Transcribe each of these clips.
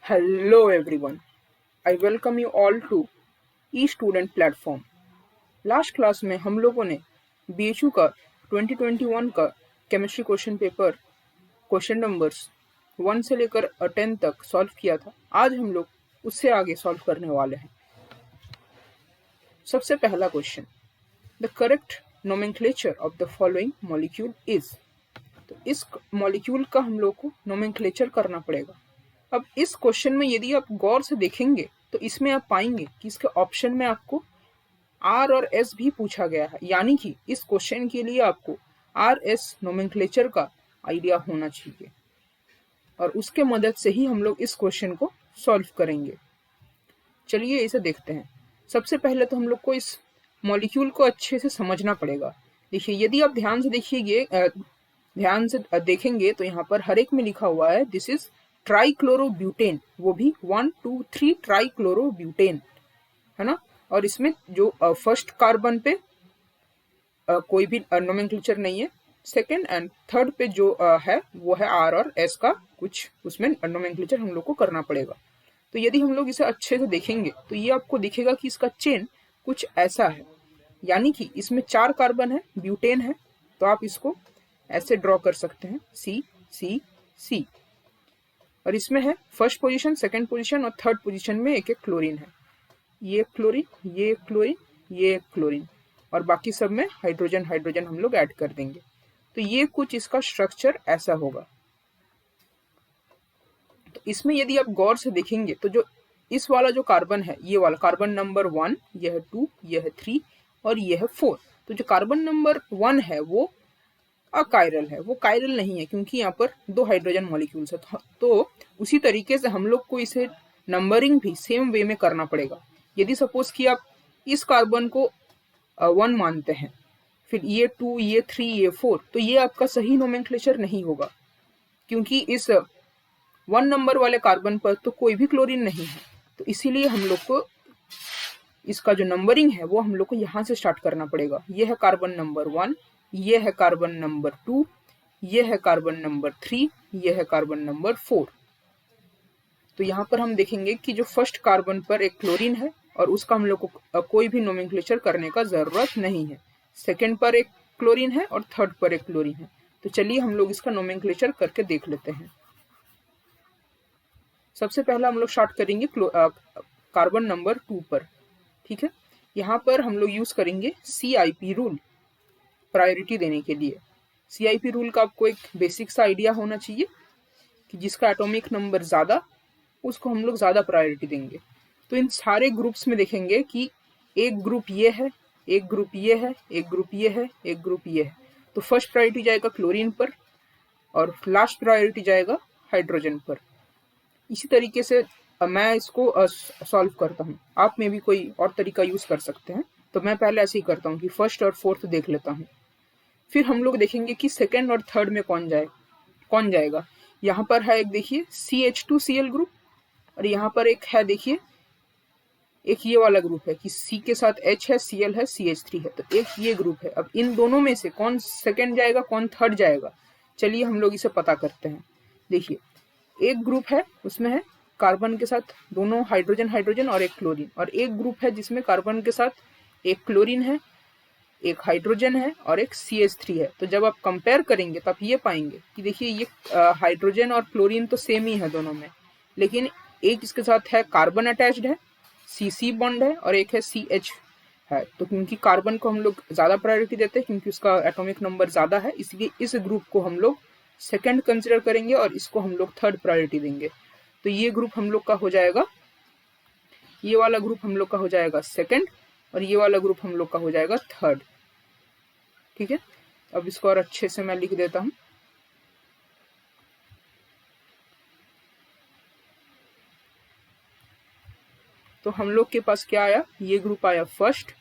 Hello everyone. I welcome you all to e-student platform. Last class में हम लोगों ने BHU का 2021 का chemistry question paper question numbers 1 से लेकर 10 तक सॉल्व किया था। आज हम लोग उससे आगे सॉल्व करने वाले हैं। सबसे पहला question, the correct nomenclature of the following molecule is. तो इस मॉलिक्यूल का हम लोग को नोमेनक्लेचर करना पड़ेगा। अब इस क्वेश्चन में यदि आप गौर से देखेंगे तो इसमें आप पाएंगे कि इसके ऑप्शन में आपको आर और एस भी पूछा गया है, यानी कि इस क्वेश्चन के लिए आपको आर एस नोमेनक्लेचर का आइडिया होना चाहिए और उसके मदद से ही हम लोग इस क्वेश्चन को सॉल्व करेंगे। चलिए इसे देखते हैं। सबसे पहले तो हम लोग को इस मॉलिक्यूल को अच्छे से समझना पड़ेगा। देखिए, यदि आप ध्यान से देखेंगे तो यहाँ पर हर एक में लिखा हुआ है दिस इज ट्राइक्लोरोब्यूटेन, वो भी 1 2 3 ट्राइक्लोरोब्यूटेन, है ना। और इसमें जो फर्स्ट कार्बन पे कोई भी नोमेनक्लेचर नहीं है, सेकेंड एंड थर्ड पे जो है वो है आर और एस का कुछ उसमें नोमेनक्लेचर हम लोग को करना पड़ेगा। तो यदि हम लोग इसे अच्छे से देखेंगे तो ये आपको दिखेगा कि इसका चेन कुछ ऐसा है, यानी कि इसमें 4 कार्बन है, ब्यूटेन है, तो आप इसको ऐसे ड्रॉ कर सकते हैं सी सी सी। और इसमें है फर्स्ट पोजीशन, सेकंड पोजीशन और थर्ड पोजीशन में एक एक क्लोरीन है। ये क्लोरीन, ये क्लोरीन, ये क्लोरीन, और बाकी सब में हाइड्रोजन हाइड्रोजन हम लोग ऐड कर देंगे। तो ये कुछ इसका स्ट्रक्चर ऐसा होगा। तो इसमें यदि आप गौर से देखेंगे तो जो इस वाला जो कार्बन है, ये वाला कार्बन नंबर 1, यह है 2, यह है 3 और यह है 4। तो जो कार्बन नंबर 1 है वो अकायरल है, वो कायरल नहीं है क्योंकि यहाँ पर 2 हाइड्रोजन मॉलिक्यूल्स है। तो उसी तरीके से हम लोग को इसे नंबरिंग भी सेम वे में करना पड़ेगा। यदि सपोज कि आप इस कार्बन को 1 मानते हैं, फिर ये 2, ये 3, ये 4, तो ये आपका सही नोमेनक्लेचर नहीं होगा क्योंकि इस 1 नंबर वाले कार्बन पर तो कोई भी क्लोरीन नहीं है। तो इसीलिए हम लोग को इसका जो नंबरिंग है वो हम लोग को यहाँ से स्टार्ट करना पड़ेगा। ये है कार्बन नंबर 1, ये है कार्बन नंबर 2, ये है कार्बन नंबर 3, ये है कार्बन नंबर 4। तो यहाँ पर हम देखेंगे कि जो फर्स्ट कार्बन पर एक क्लोरीन है और उसका हम लोग को कोई भी नोमेनक्लेचर करने का जरूरत नहीं है। सेकंड पर एक क्लोरीन है और थर्ड पर एक क्लोरीन है। तो चलिए हम लोग इसका नोमेनक्लेचर करके देख लेते हैं। सबसे पहला हम लोग स्टार्ट करेंगे कार्बन नंबर 2 पर, ठीक है। यहाँ पर हम लोग यूज करेंगे CIP रूल प्रायोरिटी देने के लिए। CIP रूल का आपको एक बेसिक सा आइडिया होना चाहिए कि जिसका एटॉमिक नंबर ज्यादा उसको हम लोग ज्यादा प्रायोरिटी देंगे। तो इन सारे ग्रुप्स में देखेंगे कि एक ग्रुप ये है, एक ग्रुप ये है, एक ग्रुप ये है, एक ग्रुप ये है। तो फर्स्ट प्रायोरिटी जाएगा क्लोरीन पर और लास्ट प्रायोरिटी जाएगा हाइड्रोजन पर। इसी तरीके से मैं इसको सॉल्व करता हूँ। आप में भी कोई और तरीका यूज कर सकते हैं। तो मैं पहले ऐसे ही करता हूँ कि फर्स्ट और फोर्थ देख लेता हूँ, फिर हम लोग देखेंगे कि सेकेंड और थर्ड में कौन जाएगा। यहाँ पर है एक, देखिए CH2Cl ग्रुप, और यहाँ पर एक है, देखिए एक ये वाला ग्रुप है कि C के साथ H है, Cl है, CH3 है। तो एक ये ग्रुप है। अब इन दोनों में से कौन सेकेंड जाएगा, कौन थर्ड जाएगा, चलिए हम लोग इसे पता करते हैं। देखिए, एक ग्रुप है उसमें है कार्बन के साथ दोनों हाइड्रोजन हाइड्रोजन और एक क्लोरीन, और एक ग्रुप है जिसमें कार्बन के साथ एक क्लोरीन है, एक हाइड्रोजन है और एक CH3 है। तो जब आप कंपेयर करेंगे तो आप ये पाएंगे कि देखिए ये हाइड्रोजन और क्लोरीन तो सेम ही है दोनों में, लेकिन एक इसके साथ है कार्बन अटैच्ड है, CC बॉन्ड है, और एक है CH है। तो क्योंकि कार्बन को हम लोग ज्यादा प्रायोरिटी देते हैं क्योंकि उसका एटॉमिक नंबर ज्यादा है, इसलिए इस ग्रुप को हम लोग सेकंड कंसिडर करेंगे और इसको हम लोग थर्ड प्रायोरिटी देंगे। तो ये ग्रुप हम लोग का हो जाएगा, ये वाला ग्रुप हम लोग का हो जाएगा सेकंड, और ये वाला ग्रुप हम लोग का हो जाएगा थर्ड, ठीक है। अब इसको और अच्छे से मैं लिख देता हूं। तो हम लोग के पास क्या आया, ये ग्रुप आया फर्स्ट,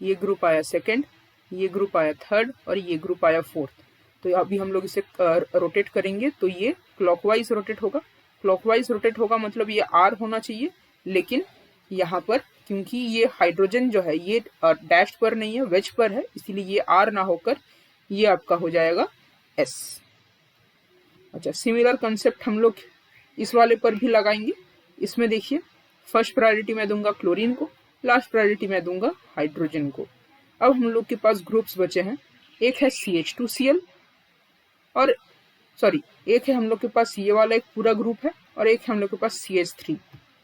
ये ग्रुप आया सेकंड, ये ग्रुप आया थर्ड और ये ग्रुप आया फोर्थ। तो अभी हम लोग इसे रोटेट करेंगे तो ये क्लॉकवाइज रोटेट होगा। क्लॉकवाइज रोटेट होगा मतलब ये R होना चाहिए, लेकिन यहाँ पर क्योंकि ये हाइड्रोजन जो है ये डैश पर नहीं है, वेज पर है, इसीलिए ये R ना होकर ये आपका हो जाएगा S। अच्छा, सिमिलर कंसेप्ट हम लोग इस वाले पर भी लगाएंगे। इसमें देखिए फर्स्ट प्रायोरिटी मैं दूंगा क्लोरीन को, लास्ट प्रायोरिटी मैं दूंगा हाइड्रोजन को। अब हम लोग के पास ग्रुप्स बचे हैं, एक है CH2Cl और सॉरी एक है हम लोग के पास ये वाला एक पूरा ग्रुप है और एक है हम लोग के पास CH3।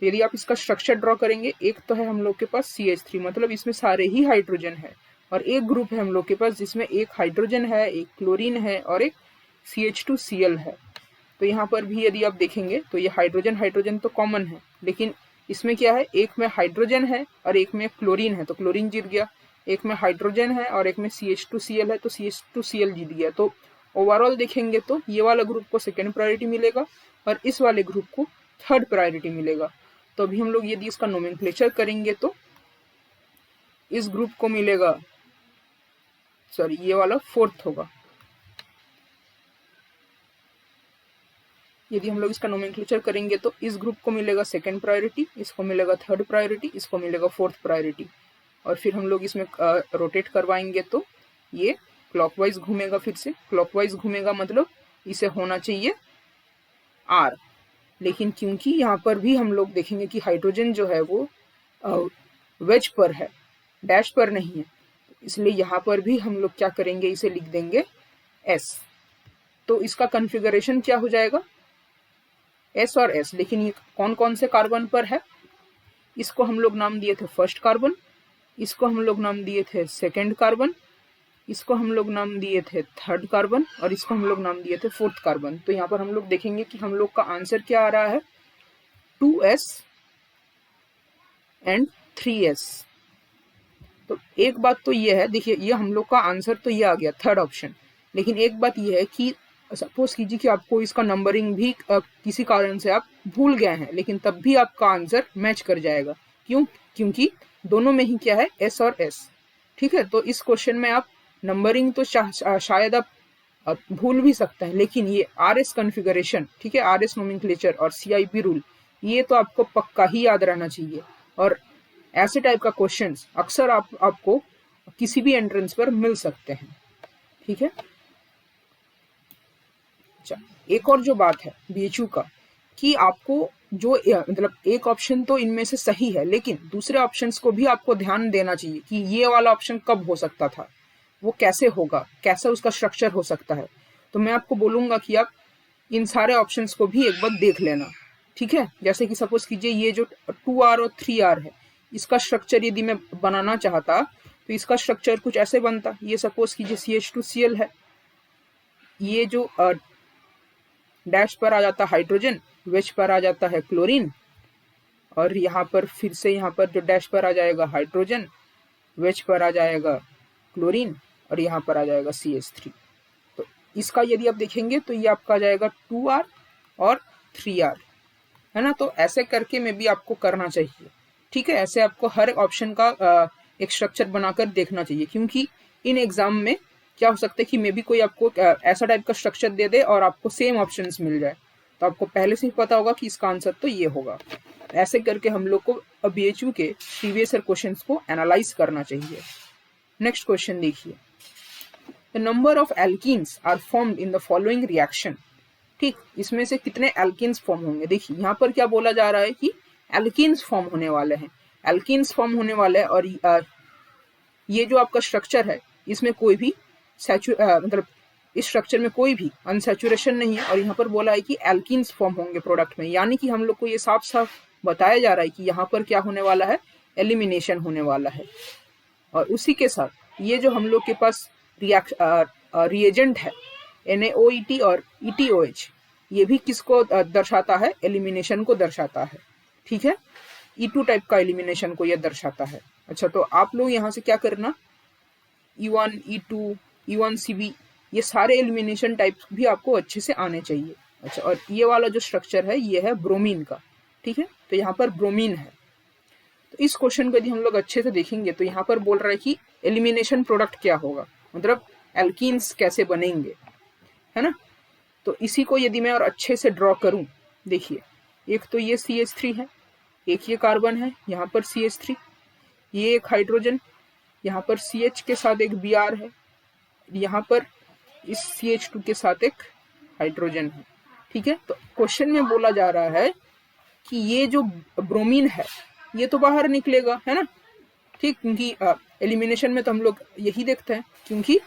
तो यदि आप इसका स्ट्रक्चर ड्रॉ करेंगे, एक तो है हम लोग के पास CH3 मतलब इसमें सारे ही हाइड्रोजन है, और एक ग्रुप है हम लोग के पास जिसमें एक हाइड्रोजन है, एक क्लोरीन है और एक CH2Cl है। तो यहाँ पर भी यदि आप देखेंगे तो ये हाइड्रोजन हाइड्रोजन तो कॉमन है, लेकिन इसमें क्या है, एक में हाइड्रोजन है और एक में क्लोरीन है तो क्लोरीन जीत गया, एक में हाइड्रोजन है और एक में CH2Cl है तो CH2Cl जीत गया। तो ओवरऑल देखेंगे तो ये वाला ग्रुप को सेकेंड प्रायोरिटी मिलेगा और इस वाले ग्रुप को थर्ड प्रायोरिटी मिलेगा। तो अभी हम लोग यदि इसका नोमेनक्लेचर करेंगे तो इस ग्रुप को मिलेगा, सॉरी ये वाला फोर्थ होगा। यदि हम लोग इसका नोमेनक्लेचर करेंगे तो इस ग्रुप को मिलेगा सेकेंड प्रायोरिटी, इसको मिलेगा थर्ड प्रायोरिटी, इसको मिलेगा फोर्थ प्रायोरिटी। और फिर हम लोग इसमें रोटेट करवाएंगे तो ये क्लॉकवाइज घूमेगा, फिर से क्लॉकवाइज घूमेगा मतलब इसे होना चाहिए R, लेकिन क्योंकि यहाँ पर भी हम लोग देखेंगे कि हाइड्रोजन जो है वो वेज पर है, डैश पर नहीं है, इसलिए यहाँ पर भी हम लोग क्या करेंगे, इसे लिख देंगे S। तो इसका कॉन्फ़िगरेशन क्या हो जाएगा, S और S। लेकिन ये कौन कौन से कार्बन पर है, इसको हम लोग नाम दिए थे फर्स्ट कार्बन, इसको हम लोग नाम दिए थे सेकेंड कार्बन, इसको हम लोग नाम दिए थे थर्ड कार्बन और इसको हम लोग नाम दिए थे फोर्थ कार्बन। तो यहाँ पर हम लोग देखेंगे कि हम लोग का आंसर क्या आ रहा है, 2S एंड 3S। तो एक बात तो ये है, देखिए ये हम लोग का आंसर तो ये आ गया थर्ड ऑप्शन, लेकिन एक बात ये है कि सपोज कीजिए कि आपको इसका नंबरिंग भी किसी कारण से आप भूल गए हैं, लेकिन तब भी आपका आंसर मैच कर जाएगा। क्यों, क्योंकि दोनों में ही क्या है, S और S। ठीक है, तो इस क्वेश्चन में आप नंबरिंग तो शायद आप भूल भी सकते हैं, लेकिन ये RS कॉन्फ़िगरेशन, ठीक है, RS नोमेनक्लेचर और CIP रूल, ये तो आपको पक्का ही याद रहना चाहिए। और ऐसे टाइप का क्वेश्चंस अक्सर आपको किसी भी एंट्रेंस पर मिल सकते हैं। ठीक है, अच्छा एक और जो बात है BHU का, कि आपको जो मतलब एक ऑप्शन तो इनमें से सही है, लेकिन दूसरे ऑप्शंस को भी आपको ध्यान देना चाहिए कि ये वाला ऑप्शन कब हो सकता था, वो कैसे होगा, कैसा उसका स्ट्रक्चर हो सकता है। तो मैं आपको बोलूंगा कि आप इन सारे ऑप्शंस को भी एक बार देख लेना। ठीक है, जैसे कि सपोज कीजिए ये जो 2R और 3R है, इसका स्ट्रक्चर यदि मैं बनाना चाहता तो इसका स्ट्रक्चर कुछ ऐसे बनता। ये सपोज कीजिए CH2Cl है, ये जो डैश पर आ जाता हाइड्रोजन, वेज पर आ जाता है क्लोरीन, और यहाँ पर फिर से यहाँ पर जो डैश पर आ जाएगा हाइड्रोजन, वेज पर आ जाएगा क्लोरीन और यहाँ पर आ जाएगा CH3। तो इसका यदि आप देखेंगे तो ये आपका आ जाएगा 2R और 3R, है ना। तो ऐसे करके में भी आपको करना चाहिए। ठीक है, ऐसे आपको हर ऑप्शन का एक स्ट्रक्चर बनाकर देखना चाहिए, क्योंकि इन एग्जाम में क्या हो सकता है कि मे बी कोई आपको ऐसा टाइप का स्ट्रक्चर दे दे और आपको सेम ऑप्शंस मिल जाए, तो आपको पहले से ही पता होगा कि इसका आंसर तो ये होगा। ऐसे करके हम लोग को BHU के प्रीवियस ईयर क्वेश्चंस को एनालाइज करना चाहिए। नेक्स्ट क्वेश्चन देखिए, the number of alkenes are formed in the following reaction. ठीक, इसमें से कितने एल्कीन्स फॉर्म होंगे। देखिए यहाँ पर क्या बोला जा रहा है कि एल्कीन्स फॉर्म होने वाले हैं, एल्कीन्स फॉर्म होने वाले हैं, और ये जो आपका स्ट्रक्चर है इसमें कोई भी मतलब इस स्ट्रक्चर में कोई भी अनसैचुरेशन नहीं है, और यहाँ पर बोला है कि एल्कीन्स फॉर्म होंगे प्रोडक्ट में, यानी कि हम लोग को ये साफ साफ बताया जा रहा है कि यहाँ पर क्या होने वाला है, एलिमिनेशन होने वाला है। और उसी के साथ ये जो हम लोग के पास रिएजेंट है NaOET और ETOH, ये भी किसको दर्शाता है, एलिमिनेशन को दर्शाता है। ठीक है, E2 टाइप का एलिमिनेशन को यह दर्शाता है। अच्छा, तो आप लोग यहाँ से क्या करना, E1, E2, E1CB, ये सारे एलिमिनेशन टाइप्स भी आपको अच्छे से आने चाहिए। अच्छा, और ये वाला जो स्ट्रक्चर है ये है ब्रोमीन का। ठीक है, तो यहाँ पर ब्रोमीन है। तो इस क्वेश्चन को यदि हम लोग अच्छे से देखेंगे तो यहाँ पर बोल रहा है कि एलिमिनेशन प्रोडक्ट क्या होगा, मतलब एल्कीन्स कैसे बनेंगे, है ना। तो इसी को यदि मैं और अच्छे से ड्रॉ करूं, देखिए एक तो ये CH3 है, एक ये कार्बन है, यहाँ पर CH3, ये एक हाइड्रोजन, यहाँ पर CH के साथ एक Br है, यहाँ पर इस CH2 के साथ एक हाइड्रोजन है। ठीक है, तो क्वेश्चन में बोला जा रहा है कि ये जो ब्रोमीन है ये तो बाहर निकलेगा, है ना, ठीक, क्योंकि एलिमिनेशन में तो हम लोग यही देखते हैं, क्योंकि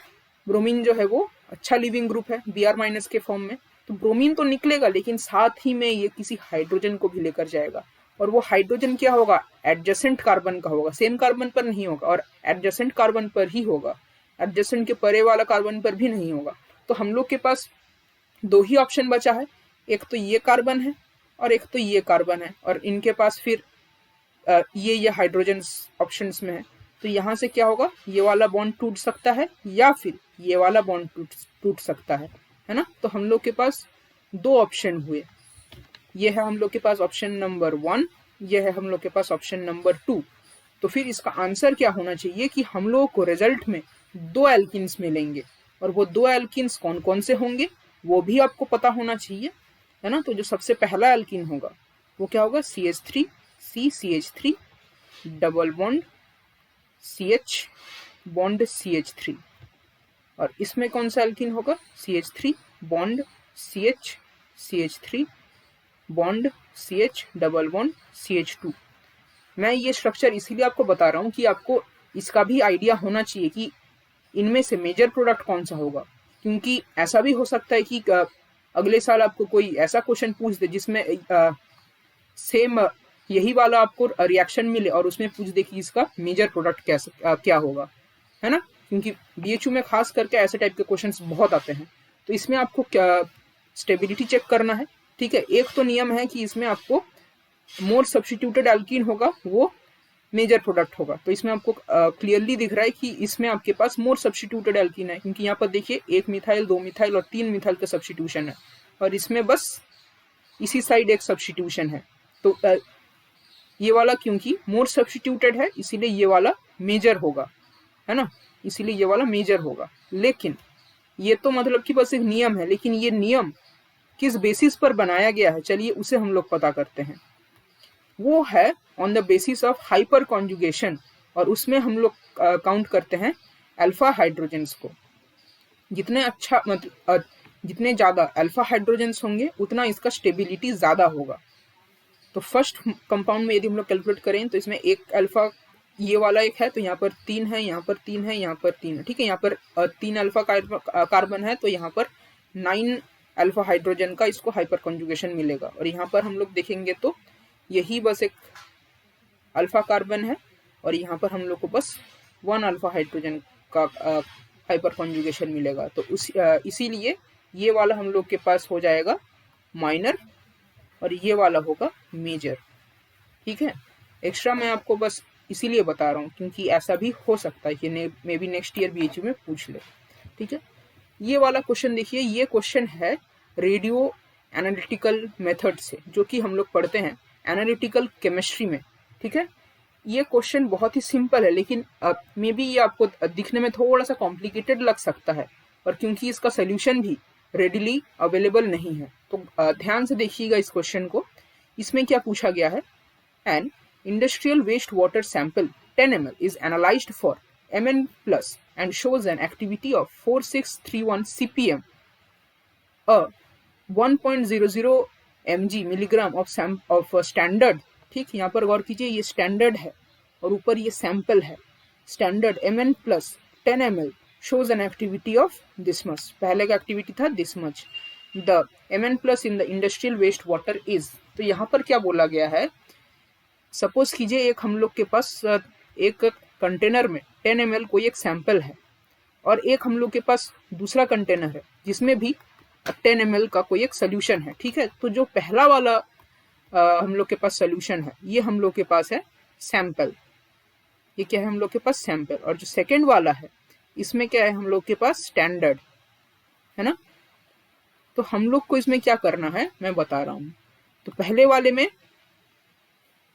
ब्रोमीन जो है वो अच्छा लिविंग ग्रुप है Br- के फॉर्म में, तो ब्रोमीन तो निकलेगा, लेकिन साथ ही में ये किसी हाइड्रोजन को भी लेकर जाएगा, और वो हाइड्रोजन क्या होगा, एडजेसेंट कार्बन का होगा, सेम कार्बन पर नहीं होगा, और एडजेसेंट कार्बन पर ही होगा, एडजेसेंट के परे वाला कार्बन पर भी नहीं होगा। तो हम लोग के पास दो ही ऑप्शन बचा है, एक तो ये कार्बन है और एक तो ये कार्बन है, और इनके पास फिर ये हाइड्रोजन ऑप्शंस में है। तो यहाँ से क्या होगा, ये वाला बॉन्ड टूट सकता है या फिर ये वाला बॉन्ड टूट सकता है ना। तो हम लोग के पास दो ऑप्शन हुए, ये है हम लोग के पास ऑप्शन नंबर 1, ये है हम लोग के पास ऑप्शन नंबर 2। तो फिर इसका आंसर क्या होना चाहिए कि हम लोगों को रिजल्ट में दो एल्किन्स मिलेंगे, और वो दो एल्किन्स कौन कौन से होंगे वो भी आपको पता होना चाहिए, है ना। तो जो सबसे पहला एल्किन होगा वो क्या होगा, CH3 CCH3 double bond CH bond CH3, और इसमें कौन सा एल्किन होगा, CH3 bond CH CH3 bond CH double bond CH2। मैं ये स्ट्रक्चर इसीलिए आपको बता रहा हूँ कि आपको इसका भी आइडिया होना चाहिए कि इनमें से मेजर प्रोडक्ट कौन सा होगा, क्योंकि ऐसा भी हो सकता है कि अगले साल आपको कोई ऐसा क्वेश्चन पूछ दे जिसमें सेम यही वाला आपको रिएक्शन मिले और उसमें पूछ दे कि इसका मेजर प्रोडक्ट क्या होगा, है ना, क्योंकि BHU में खास करके ऐसे टाइप के क्वेश्चंस बहुत आते हैं। तो इसमें आपको क्या स्टेबिलिटी चेक करना है, ठीक है। एक तो नियम है कि इसमें आपको मोर सब्स्टिट्यूटेड एल्कीन होगा वो मेजर प्रोडक्ट होगा, तो इसमें आपको क्लियरली दिख रहा है कि इसमें आपके पास मोर सब्स्टिट्यूटेड एल्कीन है, क्योंकि यहाँ पर देखिए 1 मिथाइल 2 मिथाइल और 3 मिथाइल का सब्स्टिट्यूशन है, और इसमें बस इसी साइड एक सब्स्टिट्यूशन है। तो ये वाला क्योंकि मोर सब्स्टिट्यूटेड है इसीलिए ये वाला मेजर होगा, है ना, इसीलिए ये वाला मेजर होगा। लेकिन ये तो मतलब कि बस एक नियम है, लेकिन ये नियम किस बेसिस पर बनाया गया है, चलिए उसे हम लोग पता करते हैं। वो है on the basis of hyper conjugation, और उसमें हम लोग काउंट करते हैं अल्फा हाइड्रोजन्स को। जितने अच्छा मतलब जितने ज़्यादा अल्फा हाइड्रोजन्स होंगे उतना इसका स्टेबिलिटी ज़्यादा होगा। तो फर्स्ट कंपाउंड में यदि हम लोग कैलकुलेट करें तो इसमें एक अल्फा ये वाला एक है, तो यहाँ पर 3 है, यहाँ पर 3 है, यहाँ पर 3 है, ठीक है। यहाँ पर 3 अल्फा कार्बन है, तो यहाँ पर 9 अल्फा हाइड्रोजन का इसको हाइपर कॉन्जुगेशन मिलेगा। और यहाँ पर हम लोग देखेंगे तो यही बस एक अल्फा कार्बन है, और यहाँ पर हम लोग को बस 1 अल्फा हाइड्रोजन का हाइपर कॉन्जुगेशन मिलेगा। तो इसीलिए ये वाला हम लोग के पास हो जाएगा माइनर और ये वाला होगा मेजर, ठीक है। एक्स्ट्रा मैं आपको बस इसीलिए बता रहा हूँ क्योंकि ऐसा भी हो सकता है कि may be next year BHU में पूछ ले, ठीक है। ये वाला क्वेश्चन देखिए, ये क्वेश्चन है रेडियो एनालिटिकल मेथड से, जो कि हम लोग पढ़ते हैं एनालिटिकल केमिस्ट्री में, ठीक है। ये क्वेश्चन बहुत ही सिंपल है, लेकिन मे बी ये आपको दिखने में थोड़ा सा कॉम्प्लिकेटेड लग सकता है, और क्योंकि इसका सोल्यूशन भी रेडिली अवेलेबल नहीं है। तो ध्यान से देखिएगा इस क्वेश्चन को। इसमें क्या पूछा गया है, an industrial waste water sample 10 ml is analyzed for Mn plus and shows an activity of 4631 CPM. A 1.00 mg milligram of standard, ठीक, यहाँ पर गौर कीजिए ये स्टैंडर्ड है और ऊपर ये सैंपल है। Standard Mn plus 10 ml shows an activity of this much, पहले का एक्टिविटी था this much. The Mn plus in the industrial waste water is, तो यहाँ पर क्या बोला गया है, सपोज कीजिए एक हम लोग के पास एक कंटेनर में 10 ml कोई एक सैंपल है, और एक हम लोग के पास दूसरा कंटेनर है जिसमें भी 10 ml का कोई एक सोल्यूशन है, ठीक है। तो जो पहला वाला हम लोग के पास सोल्यूशन है ये हम लोग के पास है सैंपल, ये क्या है हम लोग के पास सैंपल, और जो सेकेंड वाला है इसमें क्या है हम लोग के पास स्टैंडर्ड, है ना। तो हम लोग को इसमें क्या करना है मैं बता रहा हूँ। तो पहले वाले में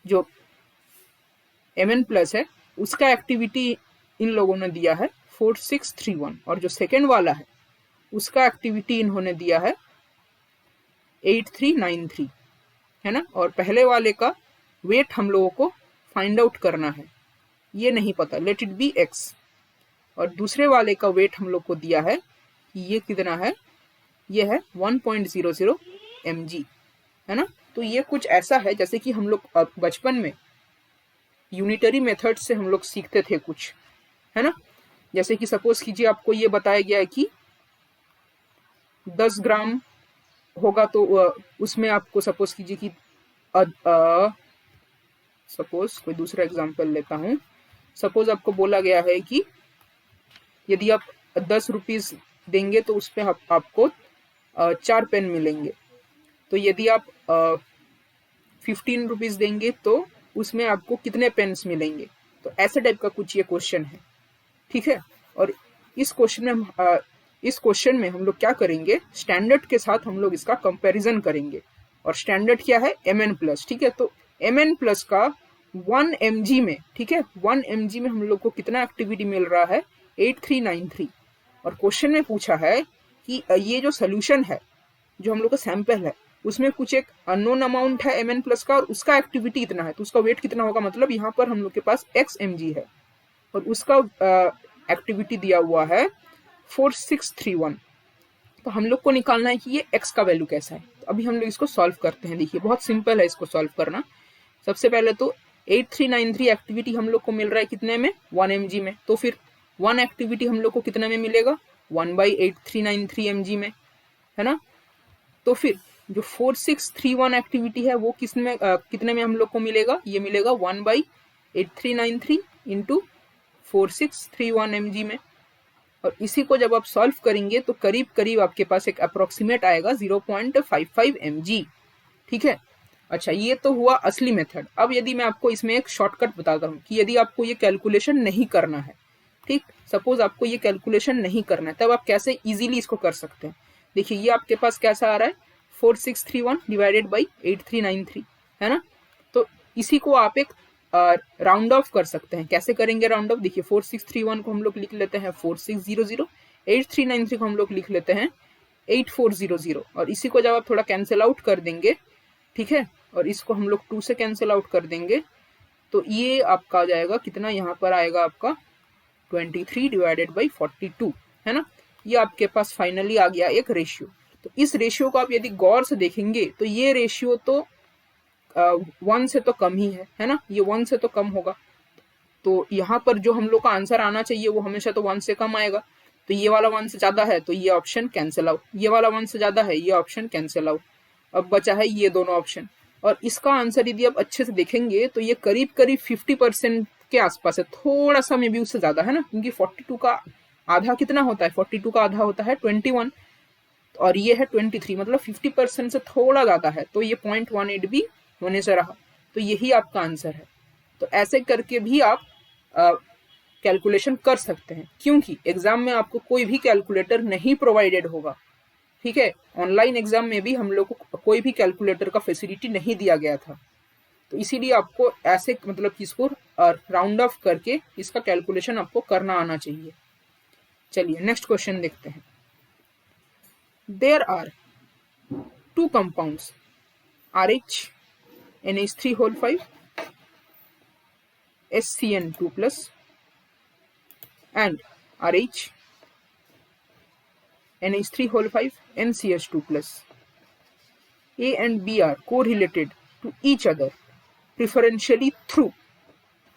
जो Mn प्लस है उसका एक्टिविटी इन लोगों ने दिया है 4631, और जो सेकेंड वाला है उसका एक्टिविटी इन्होंने दिया है 8393, है ना। और पहले वाले का वेट हम लोगों को फाइंड आउट करना है, ये नहीं पता, लेट इट बी x, और दूसरे वाले का वेट हम लोग को दिया है कि ये कितना है, ये है 1.00 mg, है ना। तो ये कुछ ऐसा है जैसे कि हम लोग बचपन में यूनिटरी मेथड से हम लोग सीखते थे कुछ, है ना। जैसे कि सपोज कीजिए आपको ये बताया गया है कि 10 ग्राम होगा तो उसमें आपको सपोज कीजिए कि सपोज कोई दूसरा एग्जांपल लेता हूँ। सपोज आपको बोला गया है कि यदि आप 10 रुपीज देंगे तो उस पर आपको 4 पेन मिलेंगे। तो यदि आप 15 रुपीज देंगे तो उसमें आपको कितने पेन्स मिलेंगे। तो ऐसे टाइप का कुछ ये क्वेश्चन है, ठीक है। और इस क्वेश्चन में हम लोग क्या करेंगे, स्टैंडर्ड के साथ हम लोग इसका कंपैरिजन करेंगे। और स्टैंडर्ड क्या है, mn+, ठीक है। तो mn+ का 1 mg में, ठीक है, 1 mg में हम लोग को कितना एक्टिविटी मिल रहा है, 8393। और क्वेश्चन में पूछा है कि ये जो सोल्यूशन है, जो हम लोग का सैंपल है, उसमें कुछ एक अननोन अमाउंट है mn+ का और उसका एक्टिविटी इतना है, तो उसका वेट कितना होगा। मतलब यहाँ पर हम लोग के पास x mg है और उसका एक्टिविटी दिया हुआ है 4631। तो हम लोग को निकालना है कि ये x का वैल्यू कैसा है। तो अभी हम लोग इसको सॉल्व करते हैं। देखिए बहुत सिंपल है इसको सॉल्व करना। सबसे पहले तो 8393 एक्टिविटी हम लोग को मिल रहा है कितने में, 1 mg में। तो फिर 1 एक्टिविटी हम लोग को कितने में मिलेगा, 1/8393 mg में, है ना। तो फिर जो 4631 एक्टिविटी है वो कितने में हम लोग को मिलेगा, ये मिलेगा 1/8393 इंटू 4631 mg में। और इसी को जब आप सॉल्व करेंगे तो करीब करीब आपके पास एक अप्रोक्सीमेट आएगा 0.55 mg, ठीक है। अच्छा, ये तो हुआ असली मेथड। अब यदि मैं आपको इसमें एक शॉर्टकट बताता हूँ कि यदि आपको ये कैलकुलेशन नहीं करना है, ठीक, सपोज आपको ये कैलकुलेशन नहीं करना है, तब आप कैसे इजीली इसको कर सकते हैं। देखिए ये आपके पास कैसा आ रहा है, 4631 डिवाइडेड बाई 8393, है ना। तो इसी को आप एक राउंड ऑफ कर सकते हैं। कैसे करेंगे राउंड ऑफ, देखिए 4631 को हम लोग लिख लेते हैं 4600, 8393 को हम लोग लिख लेते हैं 8400। और इसी को जब आप थोड़ा कैंसिल आउट कर देंगे, ठीक है, और इसको हम लोग 2 से कैंसिल आउट कर देंगे, तो ये आपका आ जाएगा कितना, यहाँ पर आएगा आपका 23 डिवाइडेड बाई 42, है ना। ये आपके पास फाइनली आ गया एक रेशियो। तो इस रेशियो को आप यदि गौर से देखेंगे तो ये रेशियो तो 1 से तो कम ही है ना, ये 1 से तो कम होगा। तो यहाँ पर जो हम लोग का आंसर आना चाहिए वो हमेशा तो 1 से कम आएगा। तो ये वाला 1 से ज्यादा है तो ये ऑप्शन कैंसिल आउट, ये वाला 1 से ज्यादा है, ये ऑप्शन कैंसिल आउट। अब बचा है ये दोनों ऑप्शन। और इसका आंसर यदि आप अच्छे से देखेंगे तो ये करीब करीब 50% के आसपास है, थोड़ा सा मे बी उससे ज्यादा, है ना, क्योंकि 42 का आधा कितना होता है, 42 का आधा होता है 21 और ये है 23, मतलब 50% से थोड़ा ज्यादा है। तो ये 0.18 भी होने से रहा, तो यही आपका आंसर है। तो ऐसे करके भी आप कैलकुलेशन कर सकते हैं, क्योंकि एग्जाम में आपको कोई भी कैलकुलेटर नहीं प्रोवाइडेड होगा, ठीक है। ऑनलाइन एग्जाम में भी हम लोग को कोई भी कैलकुलेटर का फैसिलिटी नहीं दिया गया था। तो इसीलिए आपको ऐसे मतलब कि इसको राउंड ऑफ करके इसका कैलकुलेशन आपको करना आना चाहिए। चलिए नेक्स्ट क्वेश्चन देखते हैं। There are 2 compounds RH NH3 SCN2+ and RH NH3 NCH2+. A and B are correlated to each other preferentially through,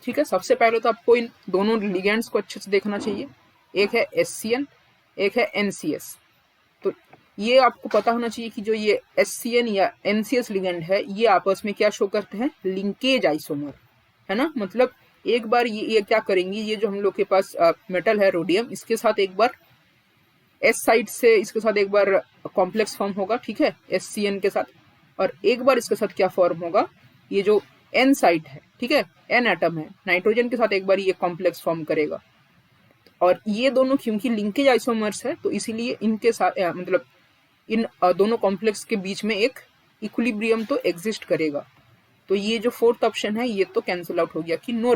ठीक है। सबसे पहले तो आपको इन दोनों लिगेंड्स को अच्छे से देखना चाहिए। एक है SCN, एक है NCS। तो ये आपको पता होना चाहिए कि जो ये SCN या NCS लिगेंड है ये आपस में क्या शो करते हैं, लिंकेज आइसोमर, है ना। मतलब एक बार ये क्या करेंगी, ये जो हम लोग के पास मेटल है रोडियम, इसके साथ एक बार S साइड से इसके साथ एक बार कॉम्प्लेक्स फॉर्म होगा, ठीक है, SCN के साथ। और एक बार इसके साथ क्या फॉर्म होगा, ये जो N साइड है, ठीक है, N एटम है, नाइट्रोजन के साथ एक बार ये कॉम्प्लेक्स फॉर्म करेगा। और ये दोनों क्योंकि लिंकेज आइसोमर्स है तो इसीलिए इनके साथ मतलब इन दोनों कॉम्प्लेक्स के बीच में एक इक्विलिब्रियम तो एग्जिस्ट करेगा। तो ये जो 4th ऑप्शन है ये तो कैंसिल आउट हो गया कि नो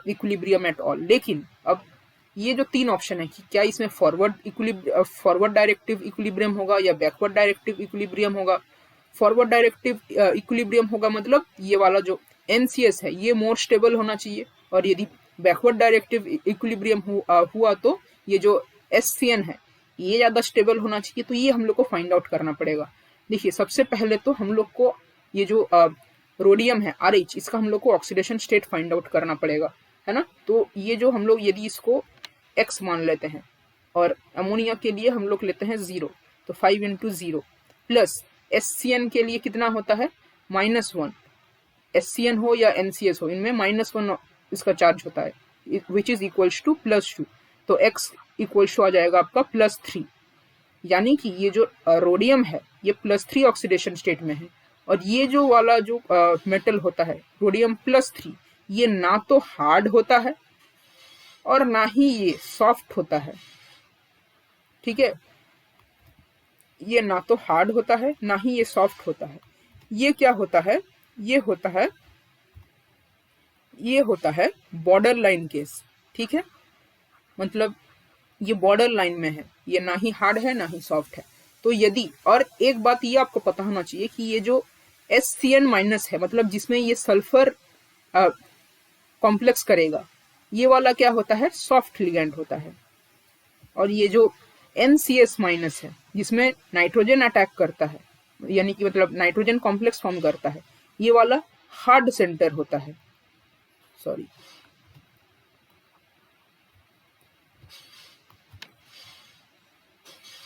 इक्विलिब्रियम एट ऑल। लेकिन अब ये जो 3 ऑप्शन है कि क्या इसमें फॉरवर्ड डायरेक्टिव इक्विलिब्रियम होगा या बैकवर्ड डायरेक्टिव इक्विलिब्रियम होगा। फॉरवर्ड डायरेक्टिव इक्विलिब्रियम होगा मतलब ये वाला जो NCS है ये मोर स्टेबल होना चाहिए, और यदि बैकवर्ड डायरेक्टिव इक्विलिब्रियम हुआ तो ये जो SCN है ये ज्यादा स्टेबल होना चाहिए। तो ये हम लोग को फाइंड आउट करना पड़ेगा। देखिए सबसे पहले तो हम लोग को ये जो रोडियम है RH, इसका हम लोग को ऑक्सीडेशन स्टेट फाइंड आउट करना पड़ेगा, है ना। तो ये जो हम लोग यदि इसको X मान लेते हैं और अमोनिया के लिए हम लोग लेते हैं 0, तो 5 इंटू 0 प्लस SCN के लिए कितना होता है -1, SCN हो या NCS हो, इनमें -1 इसका चार्ज होता है, विच इज इक्वल्स टू +2, तो X इक्वल्स टू आ जाएगा आपका +3, यानी कि ये जो रोडियम है ये +3 ऑक्सीडेशन स्टेट में है। और ये जो वाला जो मेटल होता है रोडियम +3, ये ना तो हार्ड होता है और ना ही ये सॉफ्ट होता है, ठीक है। ये ना तो हार्ड होता है ना ही ये सॉफ्ट होता है। ये क्या होता है, ये होता है बॉर्डर लाइन केस, ठीक है। मतलब ये बॉर्डर लाइन में है, ये ना ही हार्ड है ना ही सॉफ्ट है। तो यदि, और एक बात ये आपको पता होना चाहिए कि ये जो SCN- है, मतलब जिसमें ये सल्फर कॉम्प्लेक्स करेगा, ये वाला क्या होता है सॉफ्ट लिगेंड होता है। और ये जो NCS- है जिसमें नाइट्रोजन अटैक करता है, यानी कि मतलब नाइट्रोजन कॉम्प्लेक्स फॉर्म करता है, ये वाला हार्ड सेंटर होता है, सॉरी,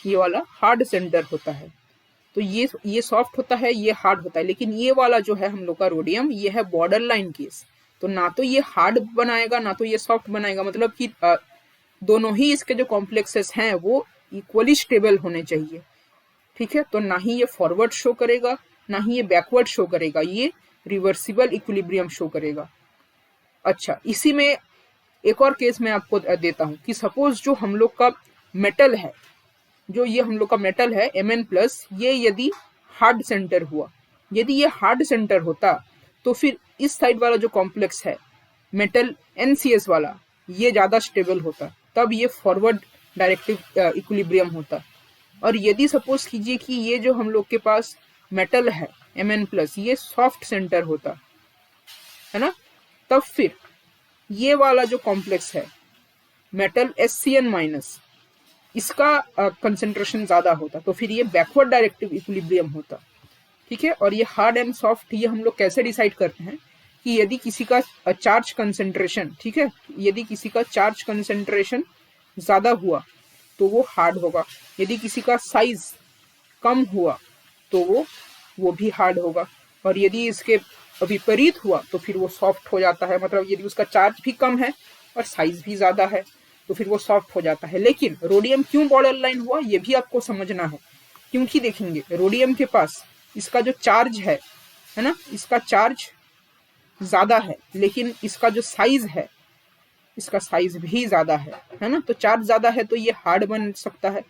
ये वाला हार्ड सेंटर होता है। तो ये सॉफ्ट होता है, ये हार्ड होता है, लेकिन ये वाला जो है हम लोग का रोडियम, ये है बॉर्डर लाइन केस। तो ना तो ये हार्ड बनाएगा ना तो ये सॉफ्ट बनाएगा, मतलब कि दोनों ही इसके जो कॉम्प्लेक्सेस हैं वो इक्वली स्टेबल होने चाहिए, ठीक है। तो ना ही ये फॉरवर्ड शो करेगा ना ही ये बैकवर्ड शो करेगा, ये रिवर्सिबल इक्विलिब्रियम शो करेगा। अच्छा, इसी में एक और केस मैं आपको देता हूं कि सपोज जो हम लोग का मेटल है, जो ये हम लोग का मेटल है Mn+, ये यदि हार्ड सेंटर हुआ, यदि ये हार्ड सेंटर होता तो फिर इस साइड वाला जो कॉम्प्लेक्स है मेटल NCS वाला, ये ज्यादा स्टेबल होता, तब ये फॉरवर्ड डायरेक्टिव इक्विलिब्रियम होता। और यदि सपोज कीजिए कि ये जो हम लोग के पास मेटल है Mn+, ये सॉफ्ट सेंटर होता, है ना, तब फिर ये वाला जो कॉम्प्लेक्स है मेटल SCN-, इसका कंसेंट्रेशन ज्यादा होता, तो फिर ये बैकवर्ड डायरेक्टिव इक्विलिब्रियम होता, ठीक है। और ये हार्ड एंड सॉफ्ट ये हम लोग कैसे डिसाइड करते हैं कि यदि किसी का चार्ज कंसेंट्रेशन, ठीक है, यदि किसी का चार्ज कंसेंट्रेशन ज्यादा हुआ तो वो हार्ड होगा, यदि किसी का साइज कम हुआ तो वो भी हार्ड होगा, और यदि इसके विपरीत हुआ तो फिर वो सॉफ्ट हो जाता है। मतलब यदि उसका चार्ज भी कम है और साइज भी ज्यादा है तो फिर वो सॉफ्ट हो जाता है। लेकिन रोडियम क्यों बॉर्डर लाइन हुआ ये भी आपको समझना है, क्योंकि देखेंगे रोडियम के पास इसका जो चार्ज है ना, इसका चार्ज ज्यादा है, लेकिन इसका जो साइज है, इसका साइज भी ज्यादा है ना। तो चार्ज ज्यादा है तो ये हार्ड बन सकता है,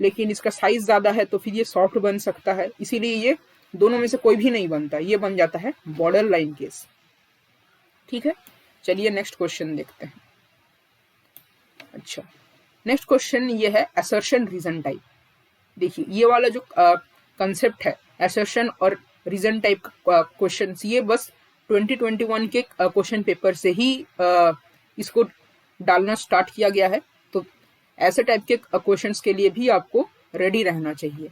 लेकिन इसका साइज ज्यादा है तो फिर ये सॉफ्ट बन सकता है। इसीलिए ये दोनों में से कोई भी नहीं बनता, ये बन जाता है बॉर्डर लाइन केस, ठीक है। चलिए नेक्स्ट क्वेश्चन देखते हैं। अच्छा, नेक्स्ट क्वेश्चन ये है असर्शन रीजन टाइप। देखिए ये वाला जो कंसेप्ट है असर्शन और रीजन टाइप क्वेश्चन, ये बस 2021 के क्वेश्चन पेपर से ही इसको डालना स्टार्ट किया गया है। तो ऐसे टाइप के क्वेश्चंस के लिए भी आपको रेडी रहना चाहिए।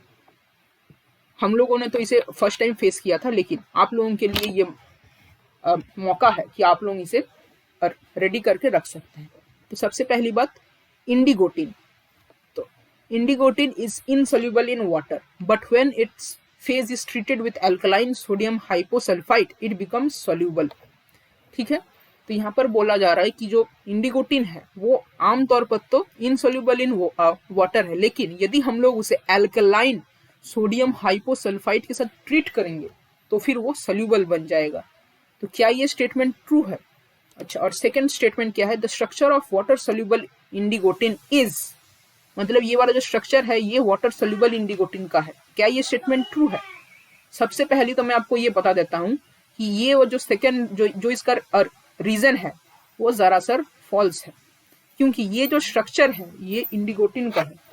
हम लोगों ने तो इसे फर्स्ट टाइम फेस किया था, लेकिन आप लोगों के लिए ये मौका है कि आप लोग इसे रेडी करके रख सकते हैं। तो सबसे पहली बात, इंडिगोटिन। तो indigotin is insoluble in water, but when its phase is treated with alkaline sodium hyposulphide it becomes soluble, ठीक है। तो यहाँ पर बोला जा रहा है कि जो इंडिगोटिन है वो आमतौर पर तो इनसॉल्युबल इन वाटर है, लेकिन यदि हम लोग उसे अल्कलाइन सोडियम हाइपोसल्फाइड के साथ ट्रीट करेंगे तो फिर वो सॉल्युबल बन जाएगा। तो क्या ये स्टेटमेंट ट्रू है? अच्छा, और सेकंड स्टेटमेंट क्या है, the structure of water soluble indigotin is, मतलब ये वाला जो स्ट्रक्चर है ये वाटर सोल्यूबल इंडिगोटिन का है। क्या ये स्टेटमेंट ट्रू है? सबसे पहले तो मैं आपको ये बता देता हूं कि ये वो जो सेकंड जो इसका रीजन है वो जरासर फॉल्स है, क्योंकि ये जो स्ट्रक्चर है ये इंडिगोटिन का है।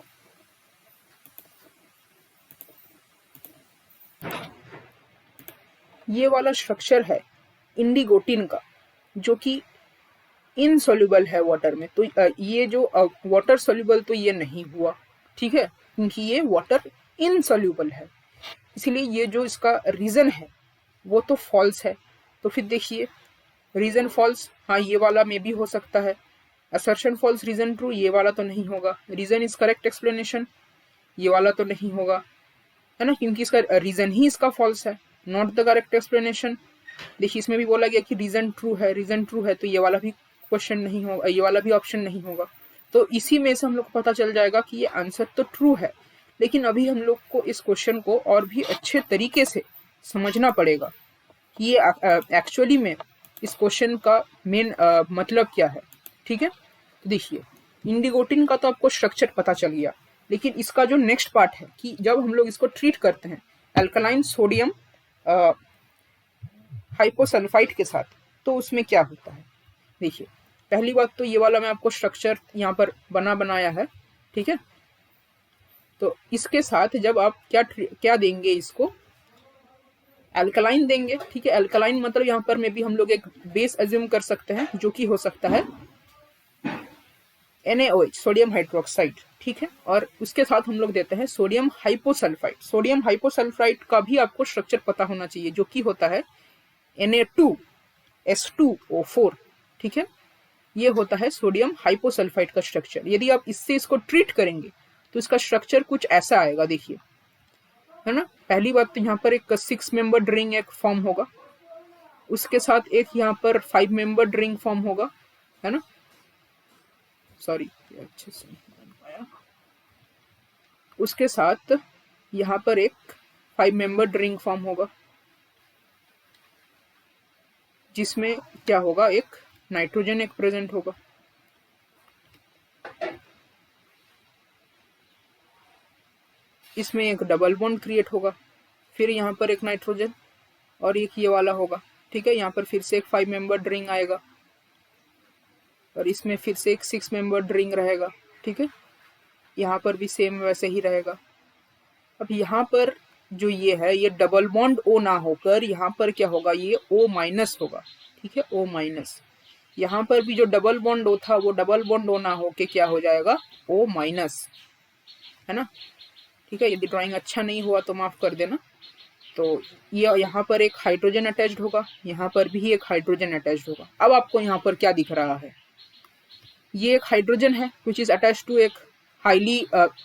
ये वाला स्ट्रक्चर है इंडिगोटिन का जो कि इनसॉल्युबल है वाटर में। तो ये जो वाटर सॉल्युबल तो ये नहीं हुआ, ठीक है, क्योंकि ये वाटर इनसॉल्युबल है। इसलिए ये जो इसका रीजन है वो तो फॉल्स है। तो फिर देखिए, रीजन फॉल्स, हाँ ये वाला में भी हो सकता है। असर्शन फॉल्स, रीजन ट्रू, ये वाला तो नहीं होगा। रीजन इज करेक्ट एक्सप्लेनेशन, ये वाला तो नहीं होगा, है ना, क्योंकि इसका रीजन ही इसका फॉल्स है, नॉट द करेक्ट एक्सप्लेनेशन। देखिए इसमें भी बोला गया कि रीजन ट्रू है, रीजन ट्रू है, तो ये वाला भी क्वेश्चन नहीं होगा, ये वाला भी ऑप्शन नहीं होगा। तो इसी में से हम लोग को पता चल जाएगा कि ये आंसर तो ट्रू है। लेकिन अभी हम लोग को इस क्वेश्चन को और भी अच्छे तरीके से समझना पड़ेगा कि ये एक्चुअली में इस क्वेश्चन का मेन मतलब क्या है। ठीक है, तो देखिए इंडिगोटिन का तो आपको स्ट्रक्चर पता चल गया, लेकिन इसका जो नेक्स्ट पार्ट है कि जब हम लोग इसको ट्रीट करते हैं अल्कलाइन सोडियम हाइपोसल्फाइड के साथ, तो उसमें क्या होता है। देखिए पहली बात तो ये वाला मैं आपको स्ट्रक्चर यहाँ पर बनाया है। ठीक है, तो इसके साथ जब आप क्या देंगे, इसको अल्कलाइन देंगे। ठीक है, अल्कलाइन मतलब यहाँ पर में भी हम लोग एक बेस अज्यूम कर सकते हैं, जो कि हो सकता है NaOH, सोडियम हाइड्रोक्साइड। ठीक है, और उसके साथ हम लोग देते हैं सोडियम हाइपोसल्फाइड। सोडियम हाइपोसल्फाइड का भी आपको स्ट्रक्चर पता होना चाहिए, जो कि होता है Na2S2O4। ठीक है, ये होता है सोडियम हाइपोसल्फाइड का स्ट्रक्चर। यदि आप इससे इसको ट्रीट करेंगे तो इसका स्ट्रक्चर कुछ ऐसा आएगा, देखिए, है ना। पहली बात तो यहाँ पर एक 6 मेंबर रिंग एक फॉर्म होगा, उसके साथ एक यहाँ पर 5 मेंबर रिंग फॉर्म होगा, है ना। सॉरी, अच्छे से नहीं बन पाया। उसके साथ यहाँ पर एक 5 मेंबर रिंग फॉर्म होगा, जिसमें क्या होगा, एक नाइट्रोजन एक प्रेजेंट होगा। इसमें एक डबल बॉन्ड क्रिएट होगा, फिर यहाँ पर एक नाइट्रोजन और एक ये वाला होगा। ठीक है, यहाँ पर फिर से एक 5 मेंबर रिंग आएगा और इसमें फिर से एक 6 मेंबर रिंग रहेगा। ठीक है, यहाँ पर भी सेम वैसे ही रहेगा। अब यहाँ पर जो ये है, ये डबल बॉन्ड O ना होकर यहाँ पर क्या होगा, ये O माइनस होगा। ठीक है, O माइनस। यहाँ पर भी जो डबल बॉन्ड O था, वो डबल बॉन्ड O ना होके क्या हो जाएगा, O माइनस, है ना। ठीक है, यदि ड्राइंग अच्छा नहीं हुआ तो माफ कर देना। तो ये यहाँ पर एक हाइड्रोजन अटैच्ड होगा, यहाँ पर भी एक हाइड्रोजन अटैच्ड होगा। अब आपको यहाँ पर क्या दिख रहा है, ये एक हाइड्रोजन है विच इज अटैच्ड टू एक हाईली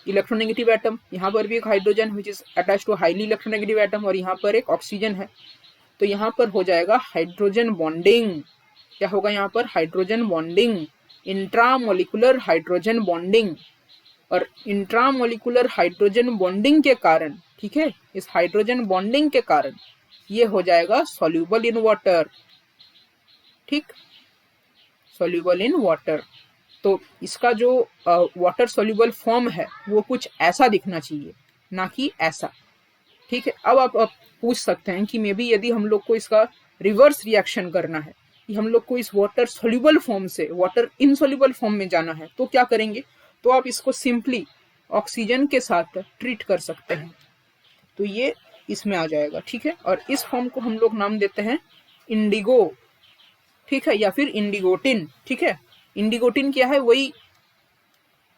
इलेक्ट्रोनेगेटिव एटम। यहाँ पर भी एक hydrogen which is attached to highly electronegative atom, और यहाँ पर एक ऑक्सीजन है। तो यहाँ पर हो जाएगा हाइड्रोजन बॉन्डिंग। क्या होगा यहाँ पर, hydrogen bonding, intramolecular hydrogen bonding. और इंट्रामोलिकुलर हाइड्रोजन बॉन्डिंग के कारण, ठीक है, इस हाइड्रोजन बॉन्डिंग के कारण ये हो जाएगा सॉल्यूबल इन वाटर। ठीक, सॉल्यूबल इन वाटर। तो इसका जो वाटर सॉल्यूबल फॉर्म है वो कुछ ऐसा दिखना चाहिए, ना कि ऐसा। ठीक है, अब आप पूछ सकते हैं कि मे बी यदि हम लोग को इसका रिवर्स रिएक्शन करना है, कि हम लोग को इस वाटर सॉल्यूबल फॉर्म से वाटर इनसॉल्यूबल फॉर्म में जाना है, तो क्या करेंगे। तो आप इसको सिंपली ऑक्सीजन के साथ ट्रीट कर सकते हैं, तो ये इसमें आ जाएगा। ठीक है, और इस फॉर्म को हम लोग नाम देते हैं इंडिगो। ठीक है, या फिर इंडिगोटिन। ठीक है, इंडिगोटिन क्या है, वही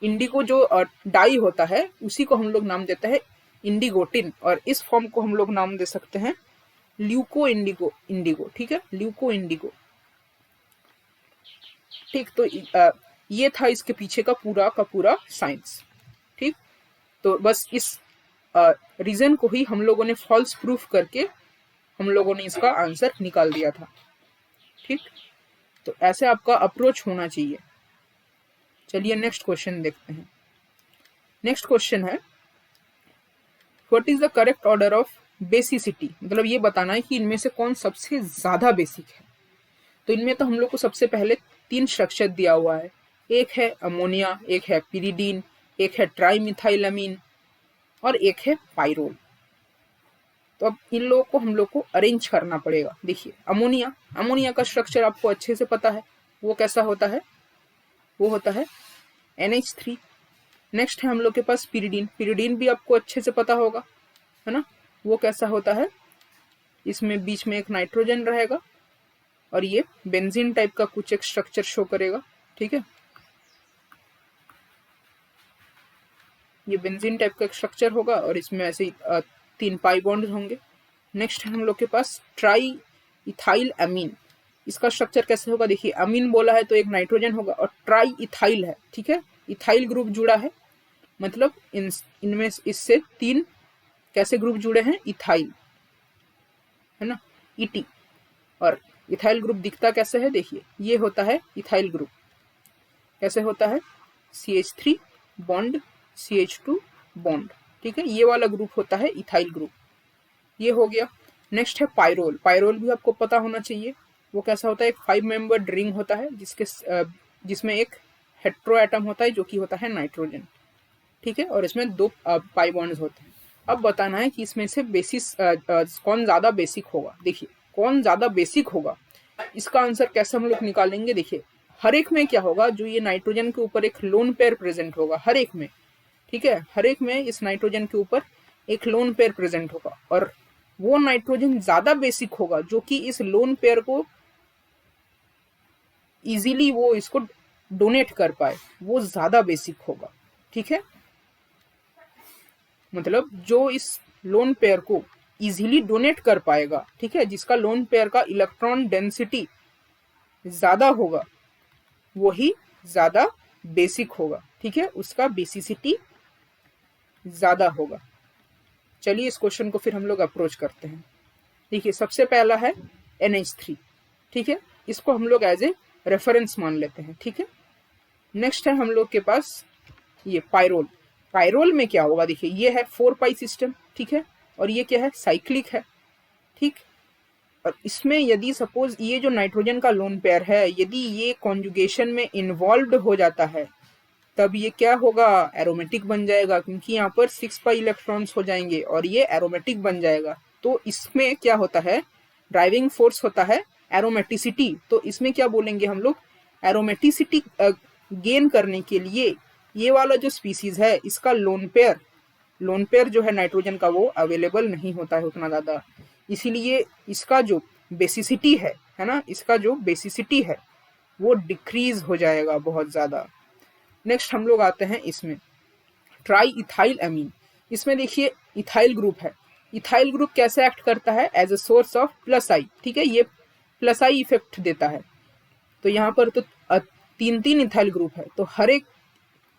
इंडिगो जो डाई होता है उसी को हम लोग नाम देते हैं इंडिगोटिन, और इस फॉर्म को हम लोग नाम दे सकते हैं ल्यूको इंडिगो। ठीक है, ल्यूको इंडिगो। ठीक, तो ये था इसके पीछे का पूरा साइंस। ठीक, तो बस इस रीजन को ही हम लोगों ने फॉल्स प्रूफ करके हम लोगों ने इसका आंसर निकाल दिया था। ठीक, तो ऐसे आपका अप्रोच होना चाहिए। चलिए नेक्स्ट क्वेश्चन देखते हैं। नेक्स्ट क्वेश्चन है, what is the correct order of basicity. मतलब ये बताना है कि इनमें से कौन सबसे ज्यादा बेसिक है। तो इनमें तो हम लोग को सबसे पहले 3 स्ट्रक्चर दिया हुआ है, एक है अमोनिया, एक है पिरिडीन, एक है ट्राइमिथाइलमीन और एक है पाइरोल। तो अब इन लोगों को हम लोग को अरेंज करना पड़ेगा। देखिए अमोनिया का स्ट्रक्चर आपको अच्छे से पता है, वो कैसा होता है, वो होता है NH3। नेक्स्ट है हम लोग के पास पिरिडीन भी आपको अच्छे से पता होगा, है ना, वो कैसा होता है, इसमें बीच में एक नाइट्रोजन रहेगा और ये बेंजीन टाइप का कुछ एक स्ट्रक्चर शो करेगा। ठीक है, ये बेंजीन टाइप का एक स्ट्रक्चर होगा और इसमें ऐसे 3 पाई बॉन्ड होंगे। नेक्स्ट है हम लोग के पास ट्राई इथाइल अमीन। इसका स्ट्रक्चर कैसे होगा देखिए, अमीन बोला है तो एक नाइट्रोजन होगा और ट्राई इथाइल है, ठीक है, इथाइल ग्रुप जुड़ा है, मतलब इनमें इससे 3 कैसे ग्रुप जुड़े हैं, इथाइल, है ना, ईटी। और इथाइल ग्रुप दिखता कैसे है देखिए, ये होता है इथाइल ग्रुप। कैसे होता है, CH3 बॉन्ड CH2 बॉन्ड, ठीक है, ये वाला ग्रुप होता है इथाइल ग्रुप। ये हो गया। नेक्स्ट है पायरोल। पायरोल भी आपको पता होना चाहिए, वो कैसा होता है, एक 5 मेंबर्ड रिंग होता है जिसमें एक हेट्रो एटम होता है जो कि होता है नाइट्रोजन, ठीक है, और इसमें 2 पाई बॉन्ड्स होते हैं। अब बताना है कि इसमें से बेसिस कौन ज्यादा बेसिक होगा। देखिए कौन ज्यादा बेसिक होगा, इसका आंसर कैसे हम लोग निकालेंगे, देखिए हर एक में क्या होगा, जो ये नाइट्रोजन के ऊपर एक लोन पेयर प्रेजेंट होगा, हर एक में, ठीक है, हर एक में इस नाइट्रोजन के ऊपर एक लोन पेयर प्रेजेंट होगा, और वो नाइट्रोजन ज्यादा बेसिक होगा जो कि इस लोन पेयर को इजीली वो इसको डोनेट कर पाए, वो ज्यादा बेसिक होगा, ठीक है, मतलब जो इस लोन पेयर को इजीली डोनेट कर पाएगा, ठीक है, जिसका लोन पेयर का इलेक्ट्रॉन डेंसिटी ज्यादा होगा, वही ज्यादा बेसिक होगा, ठीक है, उसका बेसिसिटी ज्यादा होगा। चलिए इस क्वेश्चन को फिर हम लोग अप्रोच करते हैं। देखिए सबसे पहला है NH3, ठीक है, इसको हम लोग एज ए रेफरेंस मान लेते हैं, ठीक है। नेक्स्ट है हम लोग के पास ये पायरोल। पायरोल में क्या होगा, देखिए ये है 4 पाई सिस्टम, ठीक है, और ये क्या है, साइक्लिक है, ठीक, और इसमें यदि सपोज ये जो नाइट्रोजन का लोन पेयर है, यदि ये कॉन्जुगेशन में इन्वॉल्व्ड हो जाता है, तब ये क्या होगा, एरोमेटिक बन जाएगा, क्योंकि यहाँ पर 6 पाई इलेक्ट्रॉन्स हो जाएंगे और ये एरोमेटिक बन जाएगा। तो इसमें क्या होता है, ड्राइविंग फोर्स होता है एरोमेटिसिटी। तो इसमें क्या बोलेंगे हम लोग, एरोमेटिसिटी गेन करने के लिए ये वाला जो स्पीसीज है, इसका लोन पेयर जो है नाइट्रोजन का, वो अवेलेबल नहीं होता है उतना ज्यादा, इसीलिए इसका जो बेसिसिटी है ना, इसका जो बेसिसिटी है वो डिक्रीज हो जाएगा बहुत ज्यादा। नेक्स्ट हम लोग आते हैं इसमें ट्राई इथाइल अमीन। इसमें देखिए इथाइल ग्रुप है, इथाइल ग्रुप कैसे एक्ट करता है, as a source of plus I, ठीक है, ये प्लस आई इफेक्ट देता है। तो यहाँ पर तो 3 इथाइल ग्रुप है, तो हर एक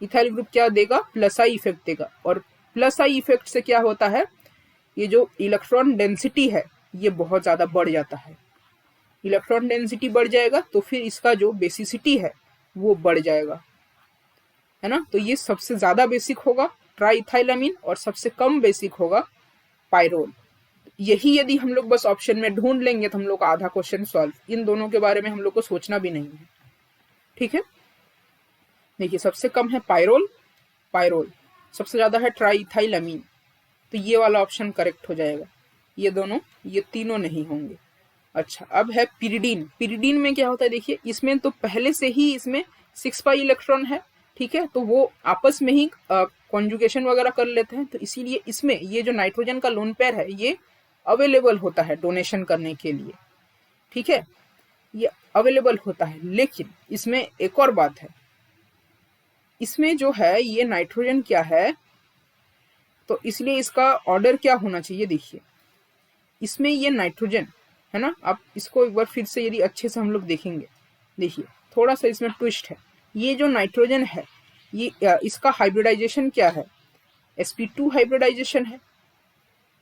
इथाइल ग्रुप क्या देगा, प्लस आई इफेक्ट देगा, और प्लस आई इफेक्ट से क्या होता है, ये जो इलेक्ट्रॉन डेंसिटी है ये बहुत ज्यादा बढ़ जाता है। इलेक्ट्रॉन डेंसिटी बढ़ जाएगा तो फिर इसका जो बेसिसिटी है वो बढ़ जाएगा, है ना। तो ये सबसे ज्यादा बेसिक होगा ट्राइथाइलामीन और सबसे कम बेसिक होगा पायरोल। यही यदि हम लोग बस ऑप्शन में ढूंढ लेंगे तो हम लोग आधा क्वेश्चन सॉल्व, इन दोनों के बारे में हम लोग को सोचना भी नहीं है, ठीक है। देखिए सबसे कम है पायरोल, सबसे ज्यादा है ट्राइथाइलामीन, तो ये वाला ऑप्शन करेक्ट हो जाएगा। ये तीनों नहीं होंगे। अच्छा अब है पिरिडीन। पिरिडीन में क्या होता है, देखिए इसमें तो पहले से ही इसमें 6 पाई इलेक्ट्रॉन है, ठीक है, तो वो आपस में ही कॉन्जुगेशन वगैरह कर लेते हैं, तो इसीलिए इसमें ये जो नाइट्रोजन का लोन पेयर है ये अवेलेबल होता है डोनेशन करने के लिए, ठीक है, ये अवेलेबल होता है। लेकिन इसमें एक और बात है, इसमें जो है ये नाइट्रोजन क्या है, तो इसलिए इसका ऑर्डर क्या होना चाहिए, देखिए इसमें ये नाइट्रोजन है ना, आप इसको एक बार फिर से यदि अच्छे से हम लोग देखेंगे, देखिए थोड़ा सा इसमें ट्विस्ट है। ये जो नाइट्रोजन है ये इसका हाइब्रिडाइजेशन क्या है, sp2 हाइब्रिडाइजेशन है,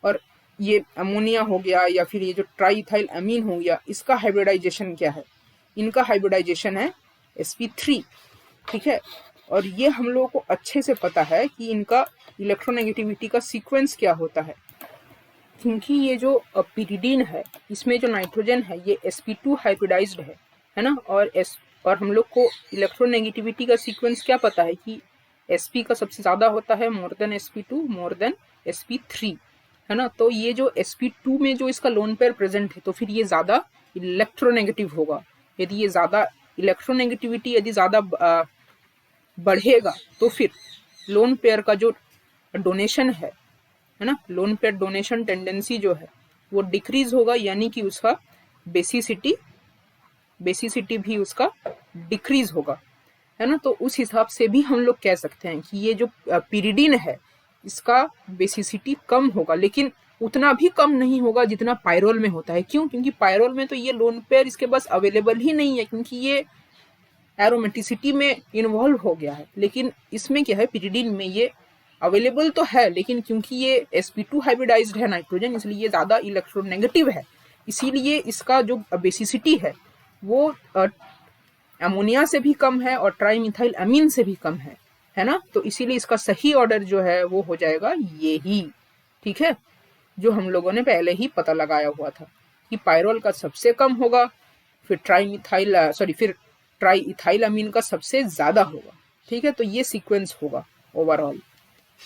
और ये अमोनिया हो गया या फिर ये जो ट्राइथाइल अमीन हो गया, इसका हाइब्रिडाइजेशन क्या है, इनका हाइब्रिडाइजेशन है sp3, ठीक है। और ये हम लोगों को अच्छे से पता है कि इनका इलेक्ट्रोनेगेटिविटी का सीक्वेंस क्या होता है, क्योंकि ये जो पिरिडीन है इसमें जो नाइट्रोजन है ये sp2 हाइब्रिडाइज्ड है ना, और हम लोग को इलेक्ट्रोनेगेटिविटी का सीक्वेंस क्या पता है कि sp का सबसे ज्यादा होता है more than sp2 more than sp3, है ना। तो ये जो sp2 में जो इसका लोन पेयर प्रेजेंट है तो फिर ये ज्यादा इलेक्ट्रोनेगेटिव होगा। यदि ये ज्यादा इलेक्ट्रोनेगेटिविटी यदि ज्यादा बढ़ेगा तो फिर लोन पेयर का जो डोनेशन है ना, लोन पेयर डोनेशन टेंडेंसी जो है वो डिक्रीज होगा, यानी कि उसका बेसिसिटी भी उसका डिक्रीज होगा, है ना। तो उस हिसाब से भी हम लोग कह सकते हैं कि ये जो पिरिडीन है इसका बेसिसिटी कम होगा, लेकिन उतना भी कम नहीं होगा जितना पायरोल में होता है। क्यों? क्योंकि पायरोल में तो ये लोन पेयर इसके पास अवेलेबल ही नहीं है, क्योंकि ये एरोमेटिसिटी में इन्वॉल्व हो गया है। लेकिन इसमें क्या है, पिरिडीन में ये अवेलेबल तो है, लेकिन क्योंकि ये sp2 हाइब्रिडाइज्ड है नाइट्रोजन, इसलिए ये ज़्यादा इलेक्ट्रोनेगेटिव है। इसीलिए इसका जो बेसिसिटी है वो अमोनिया से भी कम है और ट्राइमिथाइल अमीन से भी कम है ना। तो इसीलिए इसका सही ऑर्डर जो है वो हो जाएगा ये ही, ठीक है, जो हम लोगों ने पहले ही पता लगाया हुआ था कि पायरोल का सबसे कम होगा, फिर फिर ट्राई इथाइल अमीन का सबसे ज्यादा होगा, ठीक है। तो ये सीक्वेंस होगा ओवरऑल।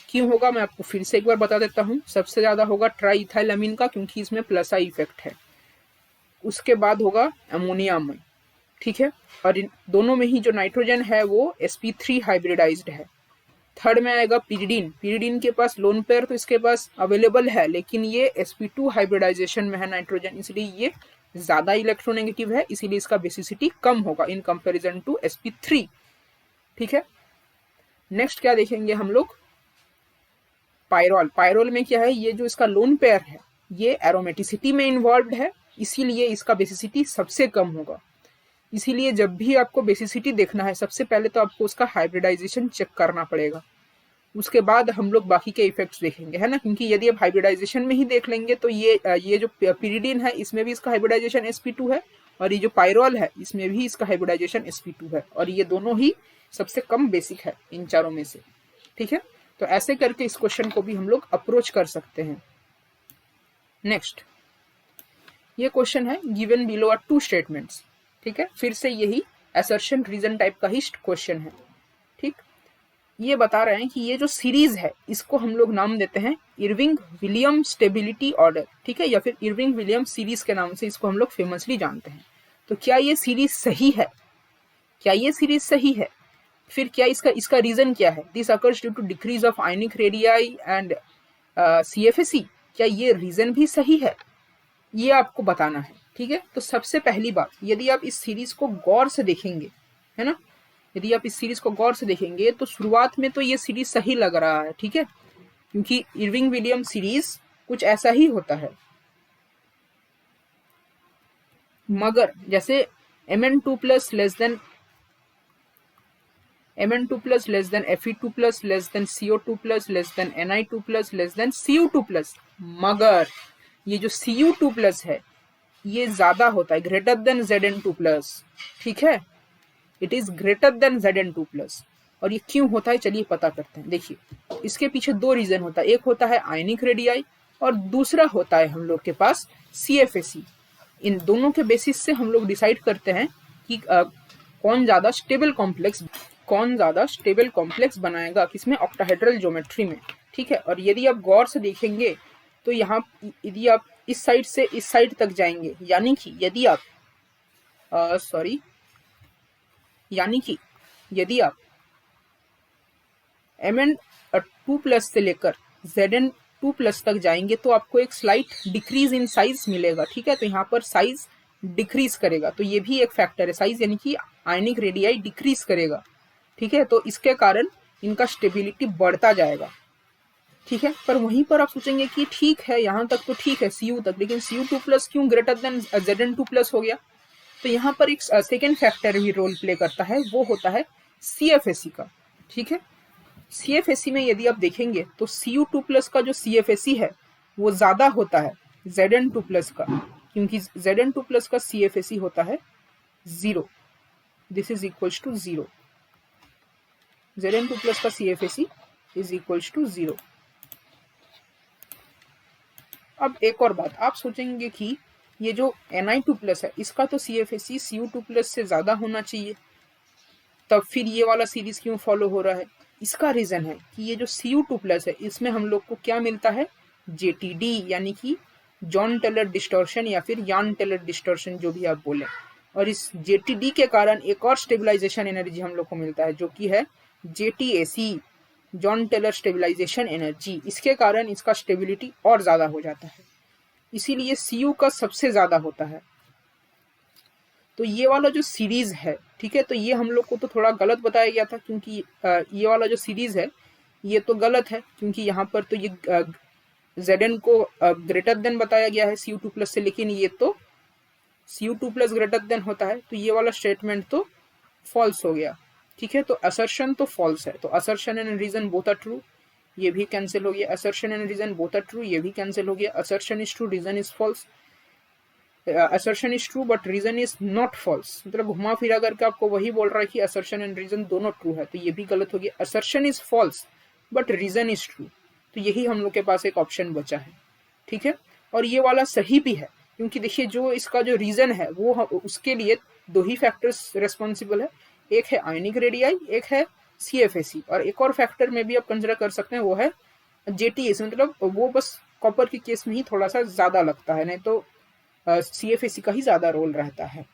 क्यों होगा मैं आपको फिर से एक बार बता देता हूँ। सबसे ज्यादा होगा ट्राई इथाइल अमीन का, क्योंकि इसमें प्लस आई इफेक्ट है। उसके बाद होगा अमोनिया में, ठीक है। और इन दोनों में ही जो नाइट्रोजन है वो sp3 हाइब्रिडाइज्ड है। थर्ड में आएगा पिरिडीन। पिरिडीन के पास लोन पेयर तो इसके पास अवेलेबल है, लेकिन ये sp2 हाइब्रिडाइजेशन में है नाइट्रोजन, इसलिए ये ज्यादा इलेक्ट्रोनेगेटिव है, इसीलिए इसका बेसिसिटी कम होगा इन कंपैरिजन टू sp3, ठीक है। नेक्स्ट क्या देखेंगे हम लोग, पायरोल। पायरोल में क्या है, ये जो इसका लोन पेयर है ये एरोमेटिसिटी में इन्वॉल्व है, इसीलिए इसका बेसिसिटी सबसे कम होगा। इसीलिए जब भी आपको बेसिसिटी देखना है, सबसे पहले तो आपको उसका हाइब्रिडाइजेशन चेक करना पड़ेगा, उसके बाद हम लोग बाकी के इफेक्ट्स देखेंगे, है ना। क्योंकि यदि आप हाइब्रिडाइजेशन में ही देख लेंगे तो ये जो पिरिडीन है इसमें भी इसका हाइब्रिडाइजेशन sp2 है, और ये जो पायरोल है इसमें भी इसका हाइब्रिडाइजेशन sp2 है, और ये दोनों ही सबसे कम बेसिक है इन चारों में से, ठीक है। तो ऐसे करके इस क्वेश्चन को भी हम लोग अप्रोच कर सकते हैं। नेक्स्ट ये क्वेश्चन है, गिवन बिलो आर 2 स्टेटमेंट्स, ठीक है। फिर से यही असर्शन रीजन टाइप का ही क्वेश्चन है, ठीक। ये बता रहे हैं कि ये जो सीरीज है इसको हम लोग नाम देते हैं इरविंग विलियम स्टेबिलिटी ऑर्डर, ठीक है, या फिर इरविंग विलियम सीरीज के नाम से इसको हम लोग फेमसली जानते हैं। तो क्या ये सीरीज सही है? क्या ये सीरीज सही है? फिर क्या इसका रीजन क्या है? This occurs due to decrease of ionic radii and CFSE। क्या ये रीजन भी सही है? ये आपको बताना है, ठीक है। तो सबसे पहली बात, यदि आप इस सीरीज को गौर से देखेंगे, है ना, यदि आप इस सीरीज को गौर से देखेंगे तो शुरुआत में तो ये सीरीज सही लग रहा है, ठीक है, क्योंकि इरविंग विलियम सीरीज कुछ ऐसा ही होता है। मगर जैसे Mn2 plus less than Fe2 plus less than CO2 plus less than Ni2 plus less than Cu2 plus, मगर ये जो Cu2 प्लस है ये ज्यादा होता है, ग्रेटर देन Zn2 प्लस, ठीक है, it is greater than Zn2 plus. और ये क्यों होता है, चलिए पता करते हैं। देखिए इसके पीछे 2 रीजन होता है, एक होता है आयनिक रेडियाई और दूसरा होता है हम लोग के पास CFSE। इन दोनों के बेसिस से हम लोग डिसाइड करते हैं कि कौन ज्यादा स्टेबल कॉम्प्लेक्स बनाएगा, किसमें, ऑक्टाहेड्रल ज्योमेट्री में, ठीक है। और यदि आप गौर से देखेंगे तो यहाँ यदि आप इस साइड से इस साइड तक जाएंगे, यानी कि यदि आप Mn2 प्लस से लेकर Zn2 प्लस तक जाएंगे तो आपको एक स्लाइट डिक्रीज इन साइज मिलेगा, ठीक है। तो यहाँ पर साइज डिक्रीज करेगा, तो ये भी एक फैक्टर है, साइज यानी कि आयनिक रेडियाई डिक्रीज करेगा, ठीक है। तो इसके कारण इनका स्टेबिलिटी बढ़ता जाएगा, ठीक है। पर वहीं पर आप सोचेंगे कि ठीक है यहाँ तक तो ठीक है Cu तक, लेकिन Cu2 प्लस क्यों ग्रेटर देन Zn2 प्लस हो गया? तो यहाँ पर एक सेकेंड फैक्टर भी रोल प्ले करता है, वो होता है CFSE का, ठीक है। CFSE में यदि आप देखेंगे तो Cu2 प्लस का जो CFSE है वो ज्यादा होता है Zn2 प्लस का, क्योंकि Zn2 प्लस का CFSE होता है 0, this is equals to 0, Zn2 plus का CFSE इज इक्वल्स टू 0। अब एक और बात, आप सोचेंगे कि ये जो Ni2 प्लस है इसका तो CFSE Cu2 प्लस से ज्यादा होना चाहिए, तब फिर ये वाला सीरीज क्यों फॉलो हो रहा है? इसका रीजन है कि ये जो Cu2 प्लस है इसमें हम लोग को क्या मिलता है, JTD, यानी कि जॉन टेलर डिस्टॉर्शन या फिर यान टेलर डिस्टॉर्शन, जो भी आप बोले। और इस JTD के कारण एक और स्टेबलाइजेशन एनर्जी हम लोग को मिलता है, जो कि है JTAC, John Teller stabilisation energy. इसके कारण इसका स्टेबिलिटी और ज्यादा हो जाता है, इसीलिए Cu का सबसे ज्यादा होता है। तो ये वाला जो सीरीज है, ठीक है, तो ये हम लोग को तो थोड़ा गलत बताया गया था, क्योंकि ये वाला जो सीरीज है ये तो गलत है, क्योंकि यहाँ पर तो ये Zn को ग्रेटर देन बताया गया है Cu2+ से, लेकिन ये तो Cu2+ ग्रेटर देन होता है, तो ये वाला स्टेटमेंट तो फॉल्स हो गया। ठीक है, तो असर्शन तो फॉल्स है, तो assertion and reason both are true, ये भी कैंसिल हो गया। Assertion and reason both are true, ये भी कैंसिल हो गया। Assertion is true, reason is false. Assertion is true but reason is not false, मतलब घुमा फिरा करके आपको वही बोल रहा है कि असर्शन एंड रीजन दोनों ट्रू है, तो ये भी गलत हो गया। Assertion is false but reason is true, तो यही हम लोग के पास एक ऑप्शन बचा है। ठीक है, और ये वाला सही भी है, क्योंकि देखिए जो इसका जो रीजन है वो उसके लिए दो ही फैक्टर्स रेस्पॉन्सिबल है, एक है आयनिक रेडियाई, एक है CFAC, और एक और फैक्टर में भी आप कंसिडर कर सकते हैं, वो है JTS, मतलब वो बस कॉपर के केस में ही थोड़ा सा ज्यादा लगता है, नहीं तो CFAC का ही ज्यादा रोल रहता है।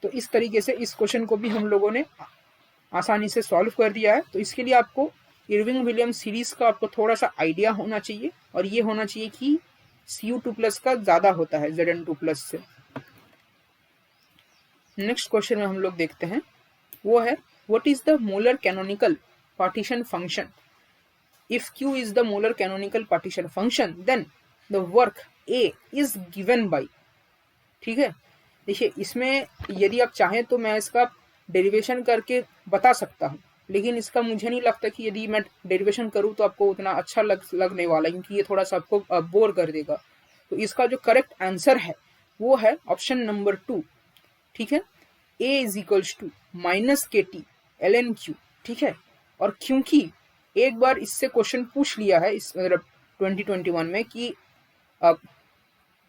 तो इस तरीके से इस क्वेश्चन को भी हम लोगों ने आसानी से सॉल्व कर दिया है। तो इसके लिए आपको इरविंग विलियम्स सीरीज का आपको थोड़ा सा आइडिया होना चाहिए, और ये होना चाहिए कि Cu2+ का ज्यादा होता है Zn2+ से। नेक्स्ट क्वेश्चन में हम लोग देखते हैं, वो है what is the molar canonical partition function. If Q is the molar canonical partition function, then the work A is given by। ठीक है, देखिए इसमें यदि आप चाहें तो मैं इसका डेरिवेशन करके बता सकता हूँ, लेकिन इसका मुझे नहीं लगता कि यदि मैं डेरिवेशन करूँ तो आपको उतना अच्छा लगने वाला है, क्योंकि ये थोड़ा सा आपको बोर कर देगा। तो इसका जो करेक्ट आंसर है वो है ऑप्शन नंबर 2। ठीक है, A is equals to -KT ln Q। ठीक है, और क्योंकि एक बार इससे क्वेश्चन पूछ लिया है इस मतलब 2021 में कि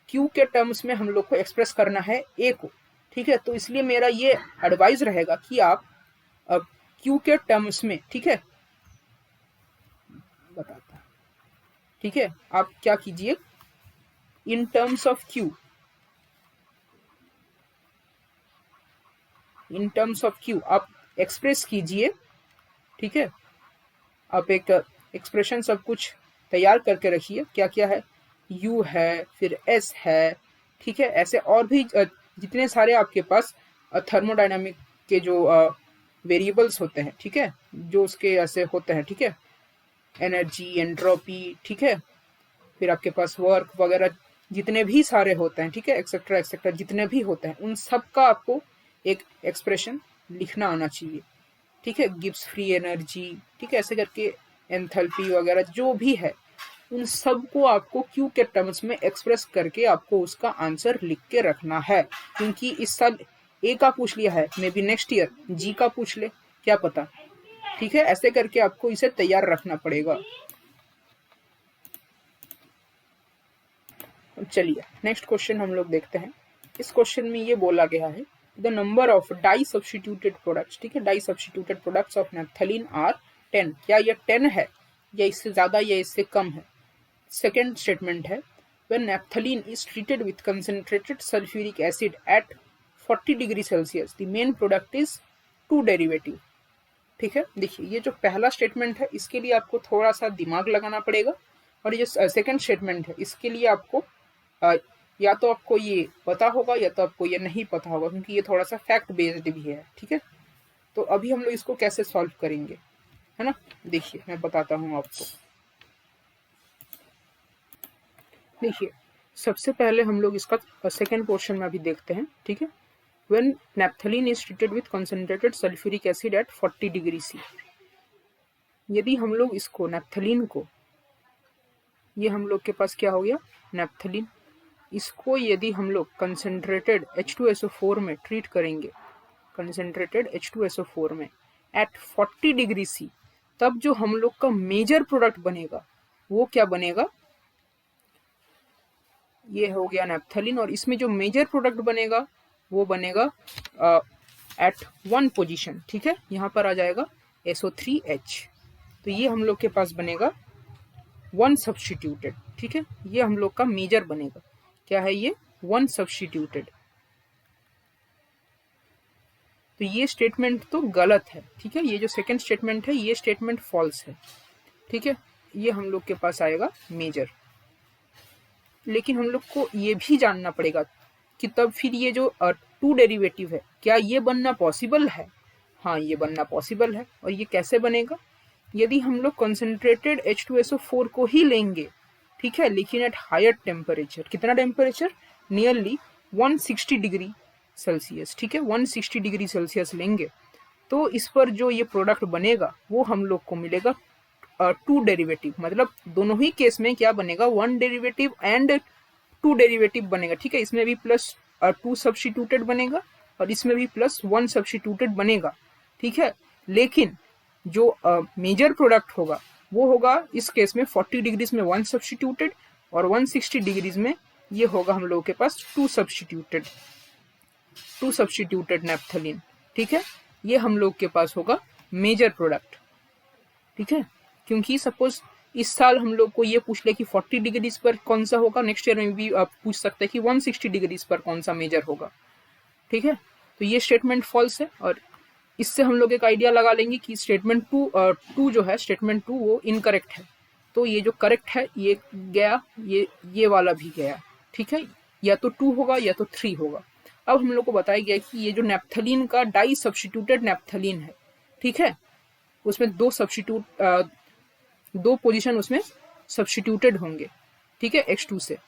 Q के टर्म्स में हम लोग को एक्सप्रेस करना है A को। ठीक है, तो इसलिए मेरा ये एडवाइस रहेगा कि आप Q के टर्म्स में, ठीक है बताता, ठीक है, आप क्या कीजिए, in terms of Q, in terms of Q आप एक्सप्रेस कीजिए। ठीक है, आप एक एक्सप्रेशन सब कुछ तैयार करके रखिए, क्या क्या है, U है, फिर S है। ठीक है, ऐसे और भी जितने सारे आपके पास थर्मोडायनामिक के जो वेरिएबल्स होते हैं, ठीक है, जो उसके ऐसे होते हैं, ठीक है, एनर्जी, एंट्रोपी, ठीक है, फिर आपके पास वर्क वगैरह जितने भी सारे होते हैं, ठीक है, एक्सेट्रा एक्सेट्रा जितने भी होते हैं, उन सब का आपको एक एक्सप्रेशन लिखना आना चाहिए। ठीक है, गिब्स फ्री एनर्जी, ठीक है, ऐसे करके एंथैल्पी वगैरह जो भी है, उन सब को आपको Q के टर्म्स में एक्सप्रेस करके आपको उसका आंसर लिख के रखना है, क्योंकि इस साल A का पूछ लिया है, may be next year G का पूछ ले, क्या पता। ठीक है, ऐसे करके आपको इसे तैयार रखना पड़ेगा। चलिए नेक्स्ट क्वेश्चन हम लोग देखते हैं। इस क्वेश्चन में ये बोला गया है the number of di substituted products, ठीक है, di substituted products of naphthalene are 10। क्या ये 10 है या इससे ज्यादा या इससे कम है। सेकेंड स्टेटमेंट है when naphthalene is treated with concentrated sulfuric acid at 40 degree Celsius the main product is 2 derivative। ठीक है, देखिए ये जो पहला स्टेटमेंट है इसके लिए आपको थोड़ा सा दिमाग लगाना पड़ेगा, और ये सेकंड स्टेटमेंट है इसके लिए आपको या तो आपको ये पता होगा या तो आपको ये नहीं पता होगा, क्योंकि ये थोड़ा सा फैक्ट बेस्ड भी है। ठीक है, तो अभी हम लोग इसको कैसे सॉल्व करेंगे, है ना, देखिए मैं बताता हूँ आपको। देखिए सबसे पहले हम लोग इसका सेकेंड पोर्शन में अभी देखते हैं। ठीक है, when naphthalene is treated with concentrated sulfuric acid at 40 degree C, यदि हम लोग इसको नैप्थलीन को, ये हम लोग के पास क्या हो गया नैप्थलीन, इसको यदि हम लोग कंसनट्रेटेड H2SO4 में ट्रीट करेंगे, कंसनट्रेटेड H2SO4 में एट 40 डिग्री C, तब जो हम लोग का मेजर प्रोडक्ट बनेगा वो क्या बनेगा, ये हो गया नैप्थलीन, और इसमें जो मेजर प्रोडक्ट बनेगा वो बनेगा एट 1 पोजीशन। ठीक है, यहाँ पर आ जाएगा SO3H, तो ये हम लोग के पास बनेगा 1 सब्स्टिट्यूटेड। ठीक है, ये हम लोग का मेजर बनेगा, क्या है ये 1 सब्स्टिट्यूटेड। तो ये स्टेटमेंट तो गलत है। ठीक है, ये जो सेकंड स्टेटमेंट है ये स्टेटमेंट फॉल्स है। ठीक है, ये हम लोग के पास आएगा मेजर, लेकिन हम लोग को ये भी जानना पड़ेगा कि तब फिर ये जो 2 डेरिवेटिव है क्या ये बनना पॉसिबल है। हाँ, ये बनना पॉसिबल है, और ये कैसे बनेगा, यदि हम लोग कंसंट्रेटेड H2SO4 को ही लेंगे, ठीक है, लेकिन एट हायर टेम्परेचर, कितना टेम्परेचर, नियरली 160 डिग्री सेल्सियस, ठीक है, 160 डिग्री सेल्सियस लेंगे तो इस पर जो ये प्रोडक्ट बनेगा वो हम लोग को मिलेगा टू डेरिवेटिव, मतलब दोनों ही केस में क्या बनेगा, one derivative and two derivative बनेगा, ठीक है, इसमें भी +2 सब्स्टिट्यूटेड बनेगा और इसमें भी +1 सब्स्टिट्यूटेड बनेगा, ठीक है, लेकिन जो मेजर प्रोडक्ट होगा वो होगा इस केस में 40 डिग्रीज में 1 सब्स्टिट्यूटेड और 160 डिग्रीज में ये होगा हम लोगों के पास 2 सब्स्टिट्यूटेड नैप्थलीन, ठीक है, ये हम लोग के पास होगा मेजर प्रोडक्ट, ठीक है, क्योंकि सपोज इस साल हम लोग को ये पूछ ले कि 40 डिग्रीज पर कौन सा होगा, नेक्स्ट ईयर में भी आप पूछ सकते हैं कि 160 डिग्रीज पर कौन सा मेजर होगा, ठीक है, तो ये स्टेटमेंट फॉल्स है और इससे हम लोग एक आइडिया लगा लेंगे कि स्टेटमेंट टू जो है, स्टेटमेंट 2 वो इनकरेक्ट है, तो ये जो करेक्ट है ये गया, ये वाला भी गया, ठीक है, या तो 2 होगा या तो 3 होगा। अब हम लोग को बताया गया कि ये जो नैप्थलीन का डाई सब्स्टिट्यूटेड नैप्थलीन है, ठीक है, उसमें दो पोजीशन उसमें सब्स्टिट्यूटेड होंगे, ठीक है, X2 से,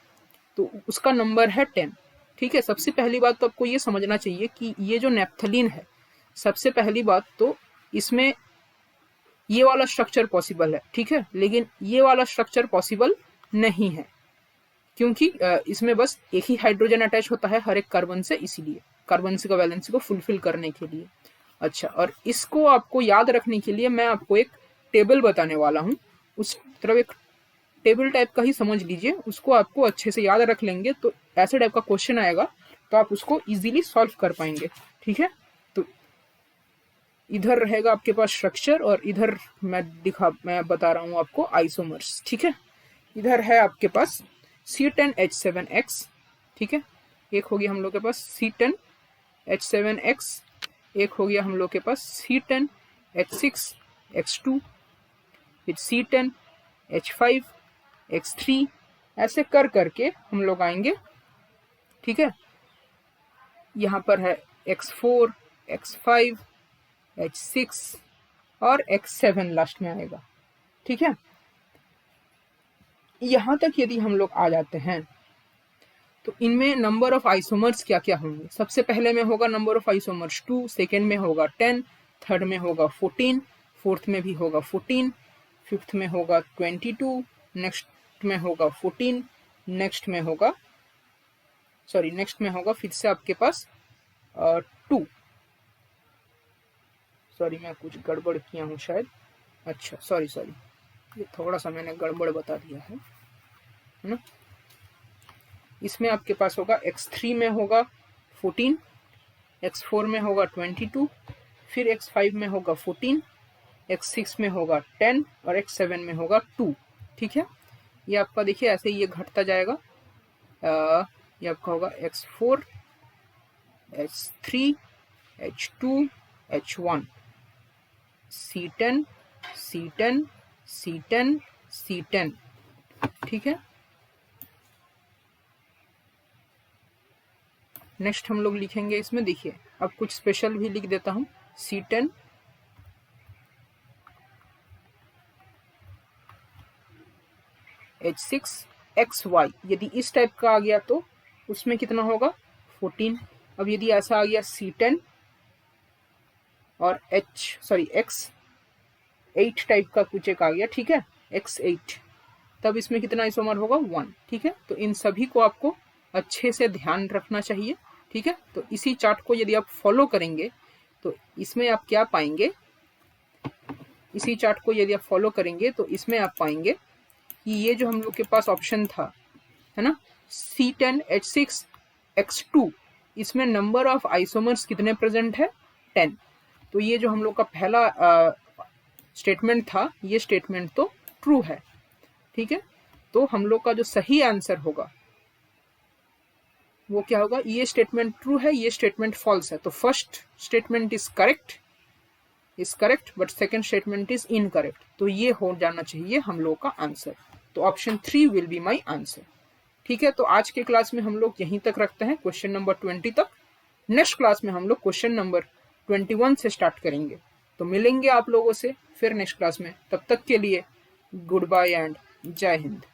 तो उसका नंबर है 10, ठीक है। सबसे पहली बात तो आपको ये समझना चाहिए कि ये जो नैप्थलीन है, सबसे पहली बात तो इसमें ये वाला स्ट्रक्चर पॉसिबल है, ठीक है, लेकिन ये वाला स्ट्रक्चर पॉसिबल नहीं है क्योंकि इसमें बस एक ही हाइड्रोजन अटैच होता है हर एक कार्बन से, इसीलिए कार्बन से का वैलेंसी को फुलफिल करने के लिए। अच्छा, और इसको आपको याद रखने के लिए मैं आपको एक टेबल बताने वाला हूँ, उस तरफ एक टेबल टाइप का ही समझ लीजिए, उसको आपको अच्छे से याद रख लेंगे तो ऐसे टाइप का क्वेश्चन आएगा तो आप उसको इजीली सॉल्व कर पाएंगे, ठीक है। तो इधर रहेगा आपके पास स्ट्रक्चर और इधर मैं बता रहा हूँ आपको आइसोमर्स, ठीक है। इधर है आपके पास C10H7X, ठीक है, एक हो गया हम लोग के पास C10H7X, एक हो गया हम लोग के पास C10H6X2, फिर C10H5X3, ऐसे कर करके हम लोग आएंगे, ठीक है। यहाँ पर है X4, X5, H6 और X7 लास्ट में आएगा, ठीक है। यहाँ तक यदि हम लोग आ जाते हैं तो इनमें नंबर ऑफ आइसोमर्स क्या क्या होंगे। सबसे पहले में होगा नंबर ऑफ आइसोमर्स 2, सेकेंड में होगा 10, थर्ड में होगा 14, फोर्थ में भी होगा 14, फिफ्थ में होगा 22, नेक्स्ट में होगा 14, नेक्स्ट में होगा फिर से आपके पास 2, सॉरी मैं कुछ गड़बड़ किया हूँ शायद, अच्छा सॉरी ये थोड़ा सा मैंने गड़बड़ बता दिया है ना। इसमें आपके पास होगा X3 में होगा 14, X4 में होगा 22, फिर X5 में होगा 14, X6 में होगा 10 और X7 में होगा 2, ठीक है। ये आपका देखिए ऐसे ये घटता जाएगा, ये आपका होगा X4, H3, H2, H1, C10, C10, C10, C10, ठीक है। नेक्स्ट हम लोग लिखेंगे इसमें, देखिए अब कुछ स्पेशल भी लिख देता हूं, C10, H6XY, यदि इस टाइप का आ गया तो उसमें कितना होगा 14। अब यदि ऐसा आ गया C10 और X8 टाइप का कुछ एक आ गया, ठीक है, X8, तब इसमें कितना आइसोमर होगा 1, ठीक है। तो इन सभी को आपको अच्छे से ध्यान रखना चाहिए, ठीक है। तो इसी चार्ट को यदि आप फॉलो करेंगे तो इसमें आप क्या पाएंगे, इसी चार्ट को यदि आप फॉलो करेंगे तो इसमें आप पाएंगे कि ये जो हम लोग के पास ऑप्शन था, है ना, C10H6X2, इसमें नंबर ऑफ आइसोमर्स कितने प्रेजेंट है 10। तो ये जो हम लोग का पहला स्टेटमेंट था, ये स्टेटमेंट तो ट्रू है, ठीक है। तो हम लोग का जो सही आंसर होगा वो क्या होगा, ये स्टेटमेंट ट्रू है, ये स्टेटमेंट फॉल्स है। तो first statement is correct but second statement is incorrect, तो ये हो जाना चाहिए हम लोग का आंसर। तो option 3 will be my answer, ठीक है। तो आज के क्लास में हम लोग यहीं तक रखते हैं, क्वेश्चन नंबर 20 तक। नेक्स्ट क्लास में हम लोग क्वेश्चन नंबर 21 से स्टार्ट करेंगे। तो मिलेंगे आप लोगों से फिर नेक्स्ट क्लास में, तब तक के लिए गुड बाय एंड जय हिंद।